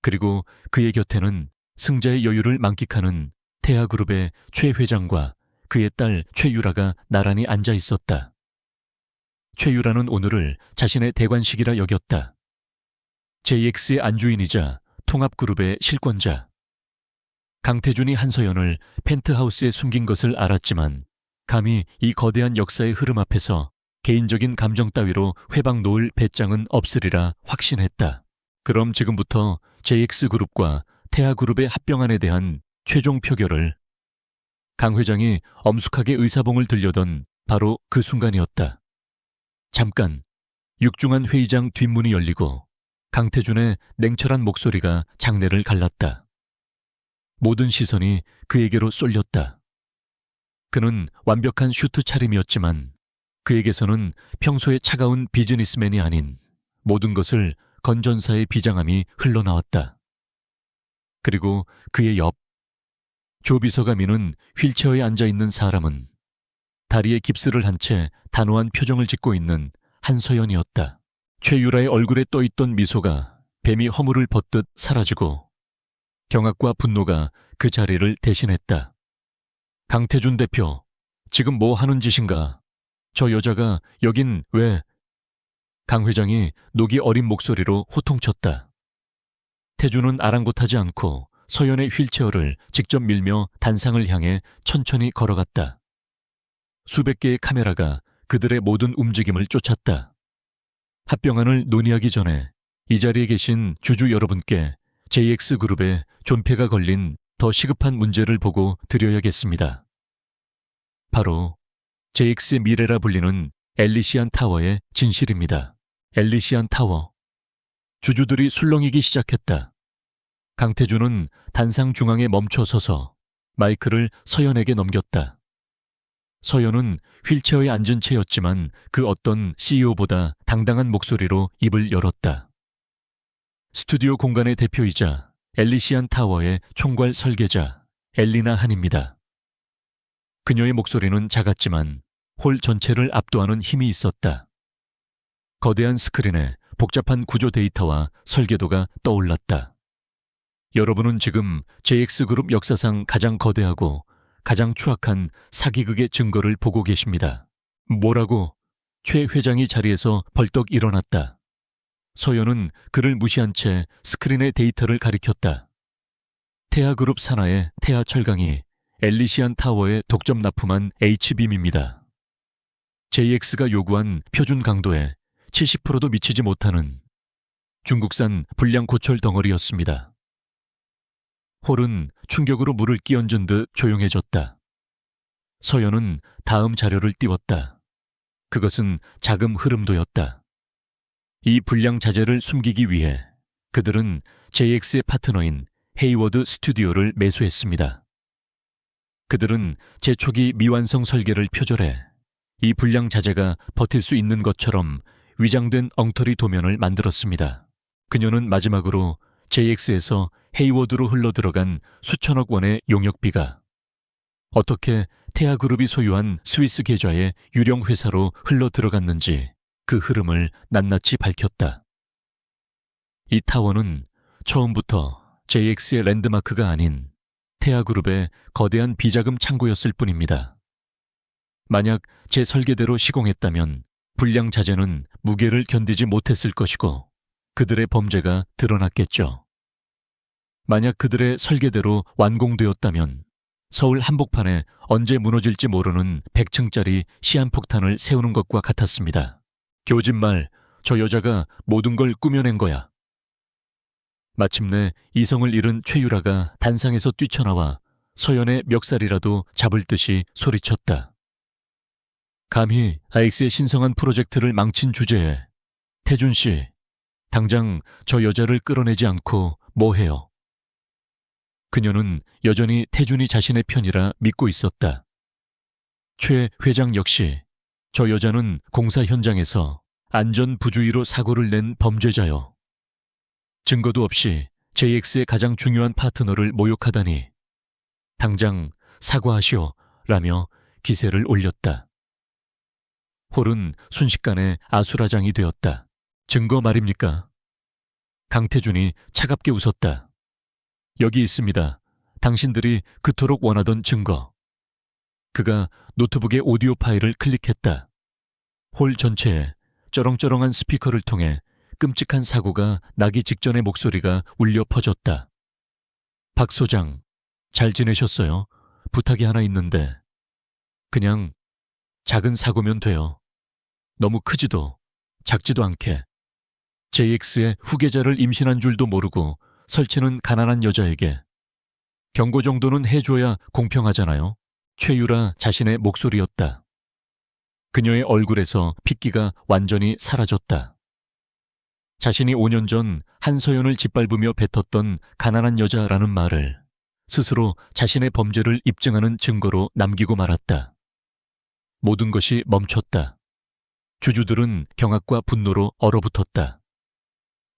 그리고 그의 곁에는 승자의 여유를 만끽하는 태아그룹의 최 회장과 그의 딸 최유라가 나란히 앉아 있었다. 최유라는 오늘을 자신의 대관식이라 여겼다. JX의 안주인이자 통합그룹의 실권자. 강태준이 한서연을 펜트하우스에 숨긴 것을 알았지만 감히 이 거대한 역사의 흐름 앞에서 개인적인 감정 따위로 회방 놓을 배짱은 없으리라 확신했다. 그럼 지금부터 JX그룹과 태아그룹의 합병안에 대한 최종 표결을. 강 회장이 엄숙하게 의사봉을 들려던 바로 그 순간이었다. 잠깐 육중한 회의장 뒷문이 열리고 강태준의 냉철한 목소리가 장내를 갈랐다. 모든 시선이 그에게로 쏠렸다. 그는 완벽한 슈트 차림이었지만 그에게서는 평소에 차가운 비즈니스맨이 아닌 모든 것을 건전사의 비장함이 흘러나왔다. 그리고 그의 옆, 조비서가 미는 휠체어에 앉아있는 사람은 다리에 깁스를 한 채 단호한 표정을 짓고 있는 한서연이었다. 최유라의 얼굴에 떠있던 미소가 뱀이 허물을 벗듯 사라지고 경악과 분노가 그 자리를 대신했다. 강태준 대표, 지금 뭐 하는 짓인가? 저 여자가 여긴 왜? 강 회장이 녹이 어린 목소리로 호통쳤다. 태준은 아랑곳하지 않고 서연의 휠체어를 직접 밀며 단상을 향해 천천히 걸어갔다. 수백 개의 카메라가 그들의 모든 움직임을 쫓았다. 합병안을 논의하기 전에 이 자리에 계신 주주 여러분께 JX그룹의 존폐가 걸린 더 시급한 문제를 보고 드려야겠습니다. 바로 JX의 미래라 불리는 엘리시안 타워의 진실입니다. 엘리시안 타워. 주주들이 술렁이기 시작했다. 강태준은 단상 중앙에 멈춰 서서 마이크를 서연에게 넘겼다. 서연은 휠체어에 앉은 채였지만 그 어떤 CEO보다 당당한 목소리로 입을 열었다. 스튜디오 공간의 대표이자 엘리시안 타워의 총괄 설계자 엘리나 한입니다. 그녀의 목소리는 작았지만 홀 전체를 압도하는 힘이 있었다. 거대한 스크린에 복잡한 구조 데이터와 설계도가 떠올랐다. 여러분은 지금 JX그룹 역사상 가장 거대하고 가장 추악한 사기극의 증거를 보고 계십니다. 뭐라고? 최 회장이 자리에서 벌떡 일어났다. 서연은 그를 무시한 채 스크린의 데이터를 가리켰다. 태아그룹 산하의 태아철강이 엘리시안 타워에 독점 납품한 H빔입니다. JX가 요구한 표준 강도에 70%도 미치지 못하는 중국산 불량 고철 덩어리였습니다. 홀은 충격으로 물을 끼얹은 듯 조용해졌다. 서연은 다음 자료를 띄웠다. 그것은 자금 흐름도였다. 이 불량 자재를 숨기기 위해 그들은 JX의 파트너인 헤이워드 스튜디오를 매수했습니다. 그들은 제초기 미완성 설계를 표절해 이 불량 자재가 버틸 수 있는 것처럼 위장된 엉터리 도면을 만들었습니다. 그녀는 마지막으로 JX에서 헤이워드로 흘러들어간 수천억 원의 용역비가 어떻게 태아그룹이 소유한 스위스 계좌의 유령 회사로 흘러들어갔는지 그 흐름을 낱낱이 밝혔다. 이 타워는 처음부터 JX의 랜드마크가 아닌 태아그룹의 거대한 비자금 창고였을 뿐입니다. 만약 제 설계대로 시공했다면 불량 자재는 무게를 견디지 못했을 것이고 그들의 범죄가 드러났겠죠. 만약 그들의 설계대로 완공되었다면 서울 한복판에 언제 무너질지 모르는 100층짜리 시한폭탄을 세우는 것과 같았습니다. 교진말, 저 여자가 모든 걸 꾸며낸 거야. 마침내 이성을 잃은 최유라가 단상에서 뛰쳐나와 서연의 멱살이라도 잡을 듯이 소리쳤다. 감히 아엑스의 신성한 프로젝트를 망친 주제에 태준 씨, 당장 저 여자를 끌어내지 않고 뭐 해요? 그녀는 여전히 태준이 자신의 편이라 믿고 있었다. 최 회장 역시 저 여자는 공사 현장에서 안전부주의로 사고를 낸 범죄자요. 증거도 없이 JX의 가장 중요한 파트너를 모욕하다니 당장 사과하시오 라며 기세를 올렸다. 홀은 순식간에 아수라장이 되었다. 증거 말입니까? 강태준이 차갑게 웃었다. 여기 있습니다. 당신들이 그토록 원하던 증거. 그가 노트북의 오디오 파일을 클릭했다. 홀 전체에 쩌렁쩌렁한 스피커를 통해 끔찍한 사고가 나기 직전의 목소리가 울려 퍼졌다. 박 소장, 잘 지내셨어요? 부탁이 하나 있는데. 그냥 작은 사고면 돼요. 너무 크지도 작지도 않게. JX의 후계자를 임신한 줄도 모르고 설치는 가난한 여자에게 경고 정도는 해줘야 공평하잖아요. 최유라 자신의 목소리였다. 그녀의 얼굴에서 핏기가 완전히 사라졌다. 자신이 5년 전 한서연을 짓밟으며 뱉었던 가난한 여자라는 말을 스스로 자신의 범죄를 입증하는 증거로 남기고 말았다. 모든 것이 멈췄다. 주주들은 경악과 분노로 얼어붙었다.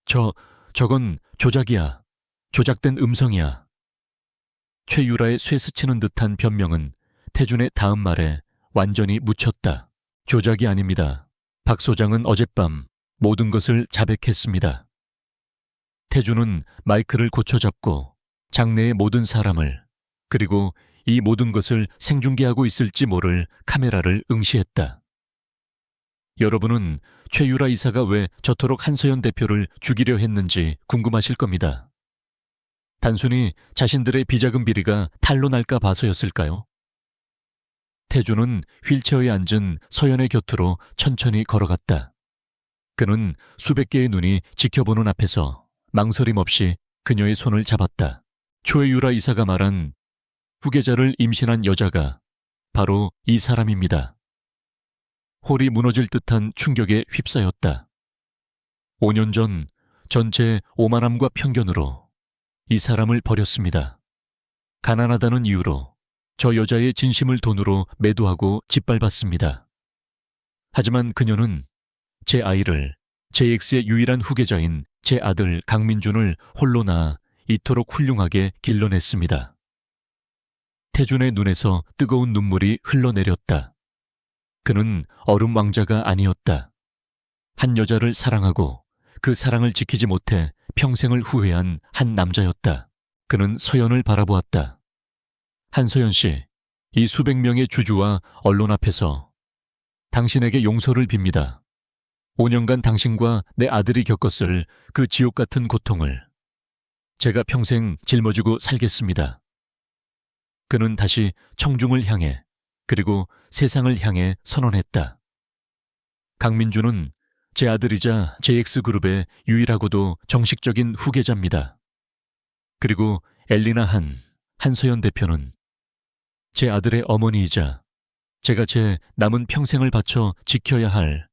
저건 조작이야. 조작된 음성이야. 최유라의 쇠스치는 듯한 변명은 태준의 다음 말에 완전히 묻혔다. 조작이 아닙니다. 박 소장은 어젯밤 모든 것을 자백했습니다. 태준은 마이크를 고쳐잡고 장내의 모든 사람을, 그리고 이 모든 것을 생중계하고 있을지 모를 카메라를 응시했다. 여러분은 최유라 이사가 왜 저토록 한서연 대표를 죽이려 했는지 궁금하실 겁니다. 단순히 자신들의 비자금 비리가 탄로 날까 봐서였을까요? 태준은 휠체어에 앉은 서연의 곁으로 천천히 걸어갔다. 그는 수백 개의 눈이 지켜보는 앞에서 망설임 없이 그녀의 손을 잡았다. 최유라 이사가 말한 후계자를 임신한 여자가 바로 이 사람입니다. 홀이 무너질 듯한 충격에 휩싸였다. 5년 전 전체 오만함과 편견으로 이 사람을 버렸습니다. 가난하다는 이유로 저 여자의 진심을 돈으로 매도하고 짓밟았습니다. 하지만 그녀는 제 아이를, JX의 유일한 후계자인 제 아들 강민준을 홀로 낳아 이토록 훌륭하게 길러냈습니다. 태준의 눈에서 뜨거운 눈물이 흘러내렸다. 그는 얼음 왕자가 아니었다. 한 여자를 사랑하고 그 사랑을 지키지 못해 평생을 후회한 한 남자였다. 그는 서연을 바라보았다. 한서연 씨, 이 수백 명의 주주와 언론 앞에서 당신에게 용서를 빕니다. 5년간 당신과 내 아들이 겪었을 그 지옥 같은 고통을 제가 평생 짊어지고 살겠습니다. 그는 다시 청중을 향해, 그리고 세상을 향해 선언했다. 강민주는 제 아들이자 JX그룹의 유일하고도 정식적인 후계자입니다. 그리고 엘리나 한서연 대표는 제 아들의 어머니이자 제가 제 남은 평생을 바쳐 지켜야 할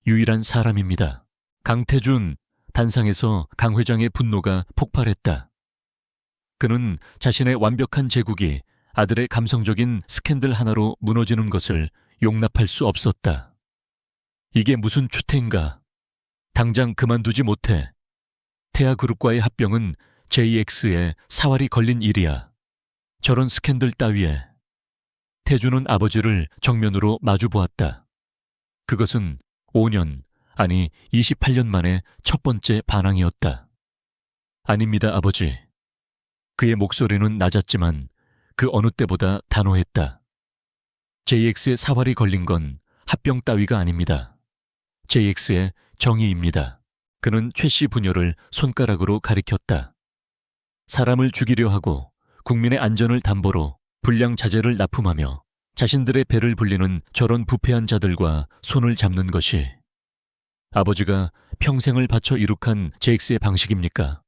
유일한 사람입니다. 강태준 단상에서 강 회장의 분노가 폭발했다. 그는 자신의 완벽한 제국이 아들의 감성적인 스캔들 하나로 무너지는 것을 용납할 수 없었다. 이게 무슨 추태인가? 당장 그만두지 못해. 태아그룹과의 합병은 JX에 사활이 걸린 일이야. 저런 스캔들 따위에. 태준은 아버지를 정면으로 마주보았다. 그것은 5년, 아니 28년 만에 첫 번째 반항이었다. 아닙니다, 아버지. 그의 목소리는 낮았지만 그 어느 때보다 단호했다. JX의 사활이 걸린 건 합병 따위가 아닙니다. JX의 정의입니다. 그는 최 씨 부녀를 손가락으로 가리켰다. 사람을 죽이려 하고 국민의 안전을 담보로 불량 자재를 납품하며 자신들의 배를 불리는 저런 부패한 자들과 손을 잡는 것이 아버지가 평생을 바쳐 이룩한 JX의 방식입니까?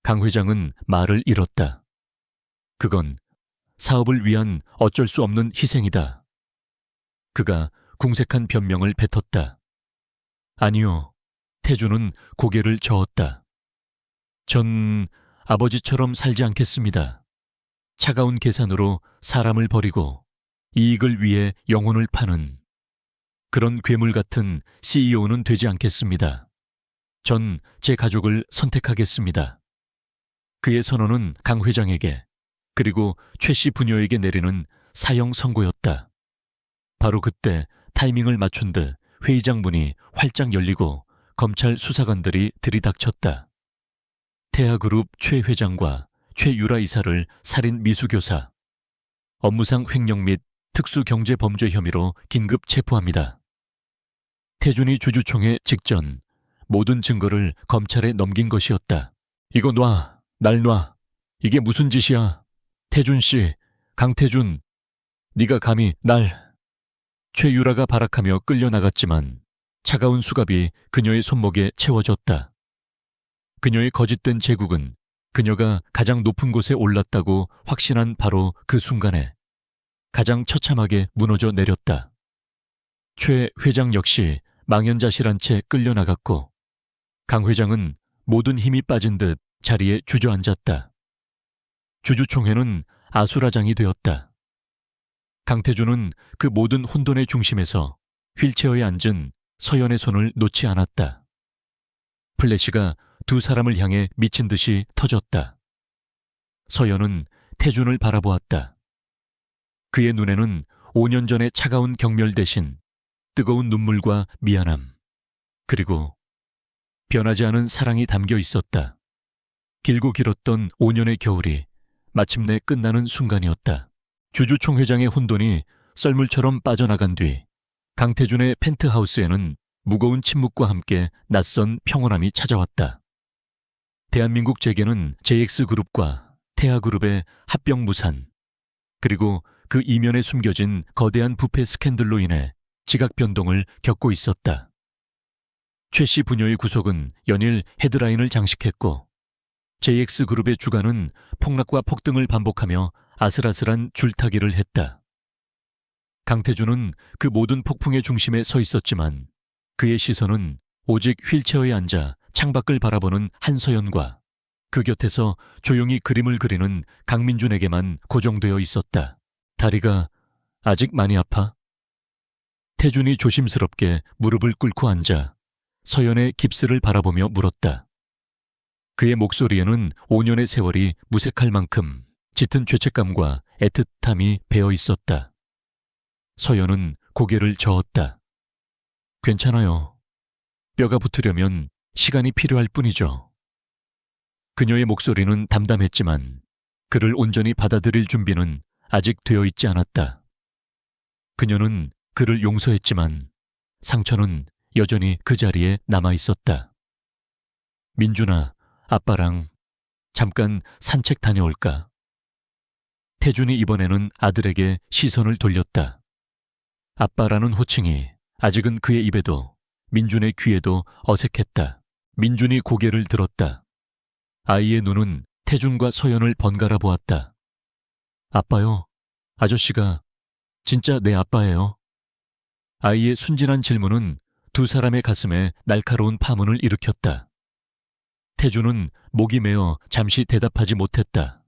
강 회장은 말을 잃었다. 그건 사업을 위한 어쩔 수 없는 희생이다. 그가 궁색한 변명을 뱉었다. 아니요. 태준은 고개를 저었다. 전 아버지처럼 살지 않겠습니다. 차가운 계산으로 사람을 버리고 이익을 위해 영혼을 파는 그런 괴물 같은 CEO는 되지 않겠습니다. 전 제 가족을 선택하겠습니다. 그의 선언은 강 회장에게, 그리고 최 씨 부녀에게 내리는 사형 선고였다. 바로 그때 타이밍을 맞춘 듯 회의장 문이 활짝 열리고 검찰 수사관들이 들이닥쳤다. 태아그룹 최 회장과 최유라 이사를 살인 미수교사, 업무상 횡령 및 특수경제범죄 혐의로 긴급 체포합니다. 태준이 주주총회 직전 모든 증거를 검찰에 넘긴 것이었다. 이거 놔, 날 놔. 이게 무슨 짓이야. 태준 씨, 강태준, 네가 감히 날... 최유라가 발악하며 끌려나갔지만 차가운 수갑이 그녀의 손목에 채워졌다. 그녀의 거짓된 제국은 그녀가 가장 높은 곳에 올랐다고 확신한 바로 그 순간에 가장 처참하게 무너져 내렸다. 최 회장 역시 망연자실한 채 끌려나갔고 강 회장은 모든 힘이 빠진 듯 자리에 주저앉았다. 주주총회는 아수라장이 되었다. 강태준은 그 모든 혼돈의 중심에서 휠체어에 앉은 서연의 손을 놓지 않았다. 플래시가 두 사람을 향해 미친 듯이 터졌다. 서연은 태준을 바라보았다. 그의 눈에는 5년 전의 차가운 경멸 대신 뜨거운 눈물과 미안함, 그리고 변하지 않은 사랑이 담겨 있었다. 길고 길었던 5년의 겨울이 마침내 끝나는 순간이었다. 주주총회장의 혼돈이 썰물처럼 빠져나간 뒤 강태준의 펜트하우스에는 무거운 침묵과 함께 낯선 평온함이 찾아왔다. 대한민국 재계는 JX그룹과 태아그룹의 합병무산, 그리고 그 이면에 숨겨진 거대한 부패 스캔들로 인해 지각 변동을 겪고 있었다. 최 씨 부녀의 구속은 연일 헤드라인을 장식했고 JX그룹의 주가는 폭락과 폭등을 반복하며 아슬아슬한 줄타기를 했다. 강태준은 그 모든 폭풍의 중심에 서 있었지만 그의 시선은 오직 휠체어에 앉아 창밖을 바라보는 한서연과 그 곁에서 조용히 그림을 그리는 강민준에게만 고정되어 있었다. 다리가 아직 많이 아파? 태준이 조심스럽게 무릎을 꿇고 앉아 서연의 깁스를 바라보며 물었다. 그의 목소리에는 5년의 세월이 무색할 만큼 짙은 죄책감과 애틋함이 배어 있었다. 서연은 고개를 저었다. 괜찮아요. 뼈가 붙으려면 시간이 필요할 뿐이죠. 그녀의 목소리는 담담했지만 그를 온전히 받아들일 준비는 아직 되어 있지 않았다. 그녀는 그를 용서했지만 상처는 여전히 그 자리에 남아 있었다. 민준아, 아빠랑 잠깐 산책 다녀올까? 태준이 이번에는 아들에게 시선을 돌렸다. 아빠라는 호칭이 아직은 그의 입에도 민준의 귀에도 어색했다. 민준이 고개를 들었다. 아이의 눈은 태준과 서연을 번갈아 보았다. 아빠요, 아저씨가 진짜 내 아빠예요. 아이의 순진한 질문은 두 사람의 가슴에 날카로운 파문을 일으켰다. 태준은 목이 메어 잠시 대답하지 못했다.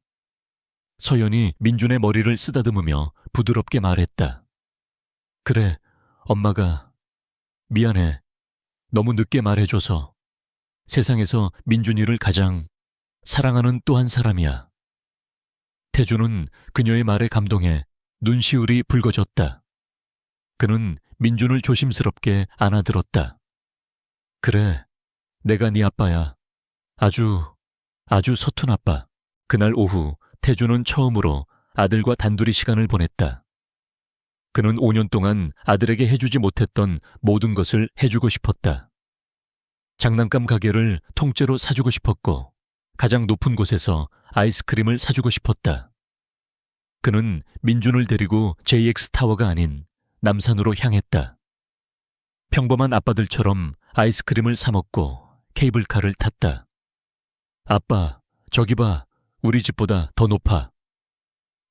서연이 민준의 머리를 쓰다듬으며 부드럽게 말했다. 그래, 엄마가 미안해. 너무 늦게 말해줘서. 세상에서 민준이를 가장 사랑하는 또 한 사람이야. 태준은 그녀의 말에 감동해 눈시울이 붉어졌다. 그는 민준을 조심스럽게 안아들었다. 그래, 내가 네 아빠야. 아주 서툰 아빠. 그날 오후 태준은 처음으로 아들과 단둘이 시간을 보냈다. 그는 5년 동안 아들에게 해주지 못했던 모든 것을 해주고 싶었다. 장난감 가게를 통째로 사주고 싶었고 가장 높은 곳에서 아이스크림을 사주고 싶었다. 그는 민준을 데리고 JX타워가 아닌 남산으로 향했다. 평범한 아빠들처럼 아이스크림을 사 먹고 케이블카를 탔다. 아빠, 저기 봐. 우리 집보다 더 높아.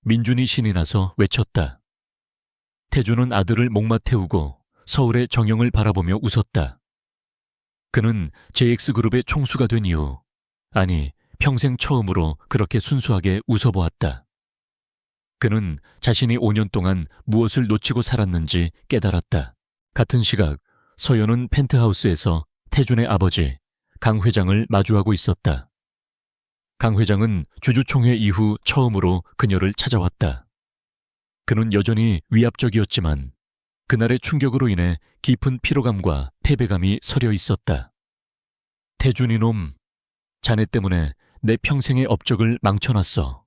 민준이 신이 나서 외쳤다. 태준은 아들을 목마 태우고 서울의 정영을 바라보며 웃었다. 그는 JX그룹의 총수가 된 이후, 아니 평생 처음으로 그렇게 순수하게 웃어보았다. 그는 자신이 5년 동안 무엇을 놓치고 살았는지 깨달았다. 같은 시각 서연은 펜트하우스에서 태준의 아버지 강 회장을 마주하고 있었다. 강 회장은 주주총회 이후 처음으로 그녀를 찾아왔다. 그는 여전히 위압적이었지만 그날의 충격으로 인해 깊은 피로감과 패배감이 서려 있었다. 태준이 놈, 자네 때문에 내 평생의 업적을 망쳐놨어.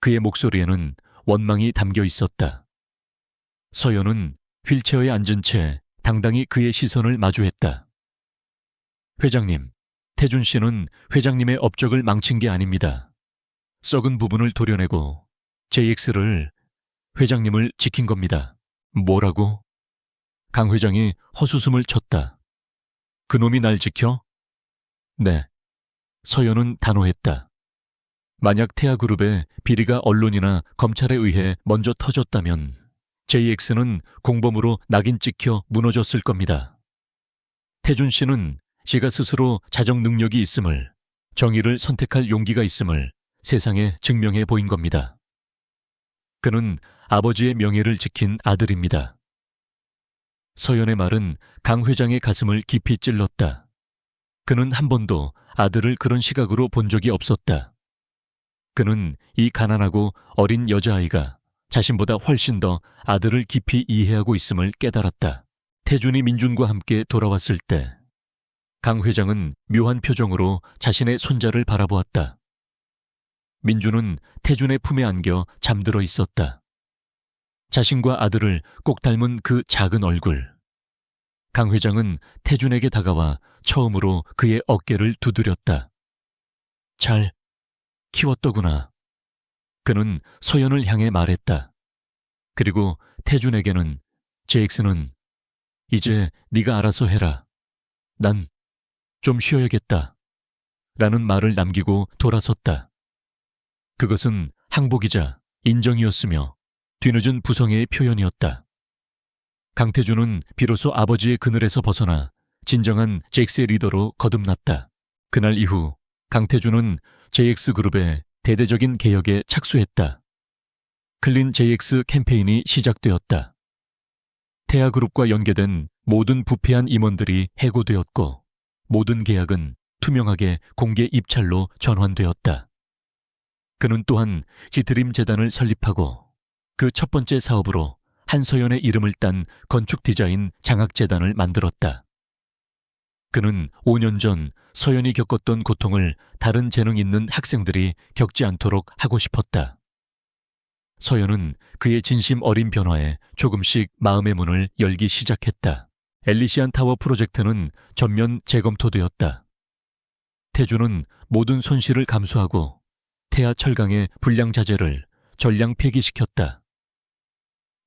그의 목소리에는 원망이 담겨 있었다. 서연은 휠체어에 앉은 채 당당히 그의 시선을 마주했다. 회장님, 태준 씨는 회장님의 업적을 망친 게 아닙니다. 썩은 부분을 도려내고 JX를, 회장님을 지킨 겁니다. 뭐라고? 강 회장이 헛웃음을 쳤다. 그놈이 날 지켜? 네. 서연은 단호했다. 만약 태아그룹의 비리가 언론이나 검찰에 의해 먼저 터졌다면 JX는 공범으로 낙인 찍혀 무너졌을 겁니다. 태준 씨는 지가 스스로 자정 능력이 있음을, 정의를 선택할 용기가 있음을 세상에 증명해 보인 겁니다. 그는 아버지의 명예를 지킨 아들입니다. 서연의 말은 강 회장의 가슴을 깊이 찔렀다. 그는 한 번도 아들을 그런 시각으로 본 적이 없었다. 그는 이 가난하고 어린 여자아이가 자신보다 훨씬 더 아들을 깊이 이해하고 있음을 깨달았다. 태준이 민준과 함께 돌아왔을 때 강 회장은 묘한 표정으로 자신의 손자를 바라보았다. 민준은 태준의 품에 안겨 잠들어 있었다. 자신과 아들을 꼭 닮은 그 작은 얼굴. 강 회장은 태준에게 다가와 처음으로 그의 어깨를 두드렸다. 잘 키웠더구나. 그는 서연을 향해 말했다. 그리고 태준에게는 제익스는 이제 네가 알아서 해라. 난 좀 쉬어야겠다. 라는 말을 남기고 돌아섰다. 그것은 항복이자 인정이었으며 뒤늦은 부성애의 표현이었다. 강태준은 비로소 아버지의 그늘에서 벗어나 진정한 제익스의 리더로 거듭났다. 그날 이후 강태준은 JX그룹의 대대적인 개혁에 착수했다. 클린 JX 캠페인이 시작되었다. 태아그룹과 연계된 모든 부패한 임원들이 해고되었고 모든 계약은 투명하게 공개 입찰로 전환되었다. 그는 또한 지드림 재단을 설립하고 그 첫 번째 사업으로 한서연의 이름을 딴 건축 디자인 장학재단을 만들었다. 그는 5년 전 서연이 겪었던 고통을 다른 재능 있는 학생들이 겪지 않도록 하고 싶었다. 서연은 그의 진심 어린 변화에 조금씩 마음의 문을 열기 시작했다. 엘리시안 타워 프로젝트는 전면 재검토되었다. 태준은 모든 손실을 감수하고 태아 철강의 불량 자재를 전량 폐기시켰다.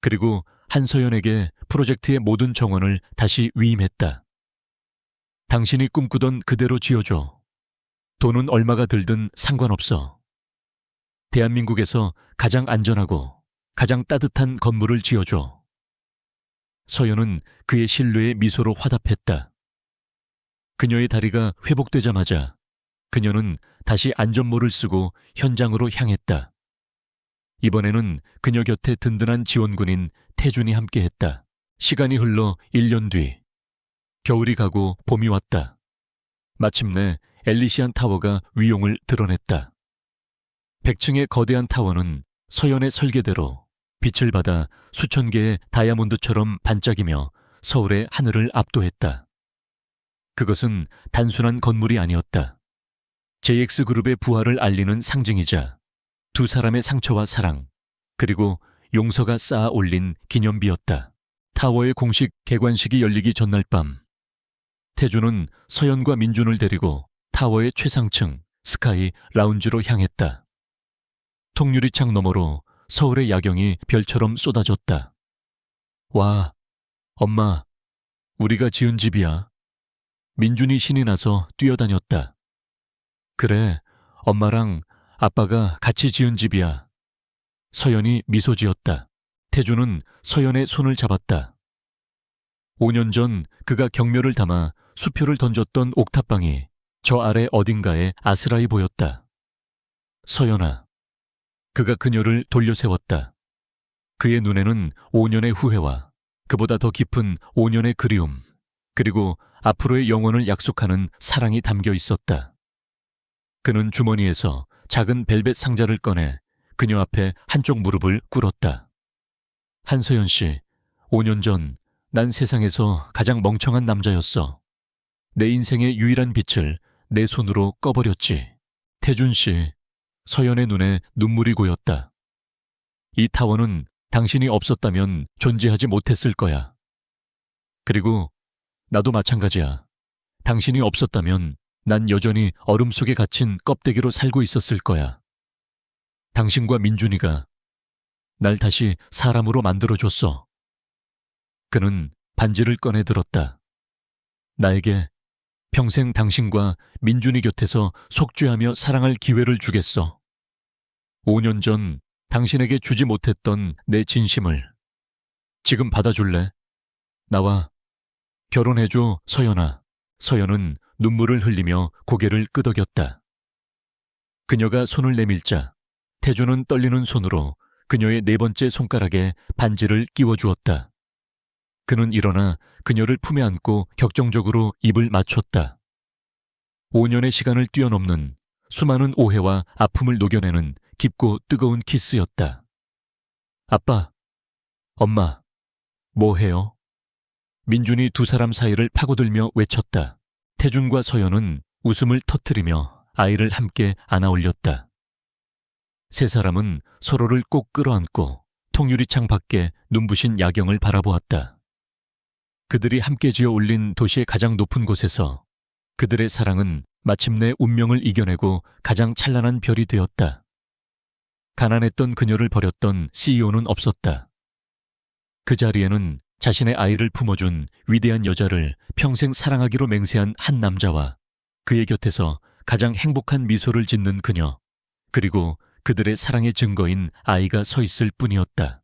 그리고 한서연에게 프로젝트의 모든 정원을 다시 위임했다. 당신이 꿈꾸던 그대로 지어줘. 돈은 얼마가 들든 상관없어. 대한민국에서 가장 안전하고 가장 따뜻한 건물을 지어줘. 서연은 그의 신뢰에 미소로 화답했다. 그녀의 다리가 회복되자마자 그녀는 다시 안전모를 쓰고 현장으로 향했다. 이번에는 그녀 곁에 든든한 지원군인 태준이 함께했다. 시간이 흘러 1년 뒤 겨울이 가고 봄이 왔다. 마침내 엘리시안 타워가 위용을 드러냈다. 100층의 거대한 타워는 서연의 설계대로 빛을 받아 수천 개의 다이아몬드처럼 반짝이며 서울의 하늘을 압도했다. 그것은 단순한 건물이 아니었다. JX그룹의 부활을 알리는 상징이자 두 사람의 상처와 사랑, 그리고 용서가 쌓아 올린 기념비였다. 타워의 공식 개관식이 열리기 전날 밤, 태준은 서연과 민준을 데리고 타워의 최상층 스카이 라운지로 향했다. 통유리창 너머로 서울의 야경이 별처럼 쏟아졌다. 와, 엄마, 우리가 지은 집이야. 민준이 신이 나서 뛰어다녔다. 그래, 엄마랑 아빠가 같이 지은 집이야. 서연이 미소 지었다. 태준은 서연의 손을 잡았다. 5년 전 그가 경멸을 담아 수표를 던졌던 옥탑방이 저 아래 어딘가에 아스라이 보였다. 서연아. 그가 그녀를 돌려세웠다. 그의 눈에는 5년의 후회와 그보다 더 깊은 5년의 그리움, 그리고 앞으로의 영원을 약속하는 사랑이 담겨 있었다. 그는 주머니에서 작은 벨벳 상자를 꺼내 그녀 앞에 한쪽 무릎을 꿇었다. 한서연 씨, 5년 전 난 세상에서 가장 멍청한 남자였어. 내 인생의 유일한 빛을 내 손으로 꺼버렸지. 태준 씨, 서연의 눈에 눈물이 고였다. 이 타워는 당신이 없었다면 존재하지 못했을 거야. 그리고 나도 마찬가지야. 당신이 없었다면 난 여전히 얼음 속에 갇힌 껍데기로 살고 있었을 거야. 당신과 민준이가 날 다시 사람으로 만들어줬어. 그는 반지를 꺼내 들었다. 나에게 평생 당신과 민준이 곁에서 속죄하며 사랑할 기회를 주겠어. 5년 전 당신에게 주지 못했던 내 진심을 지금 받아줄래? 나와 결혼해줘, 서연아. 서연은 눈물을 흘리며 고개를 끄덕였다. 그녀가 손을 내밀자 태준은 떨리는 손으로 그녀의 네 번째 손가락에 반지를 끼워주었다. 그는 일어나 그녀를 품에 안고 격정적으로 입을 맞췄다. 5년의 시간을 뛰어넘는 수많은 오해와 아픔을 녹여내는 깊고 뜨거운 키스였다. 아빠, 엄마, 뭐 해요? 민준이 두 사람 사이를 파고들며 외쳤다. 태준과 서연은 웃음을 터뜨리며 아이를 함께 안아올렸다. 세 사람은 서로를 꼭 끌어안고 통유리창 밖에 눈부신 야경을 바라보았다. 그들이 함께 지어 올린 도시의 가장 높은 곳에서 그들의 사랑은 마침내 운명을 이겨내고 가장 찬란한 별이 되었다. 가난했던 그녀를 버렸던 CEO는 없었다. 그 자리에는 자신의 아이를 품어준 위대한 여자를 평생 사랑하기로 맹세한 한 남자와 그의 곁에서 가장 행복한 미소를 짓는 그녀, 그리고 그들의 사랑의 증거인 아이가 서 있을 뿐이었다.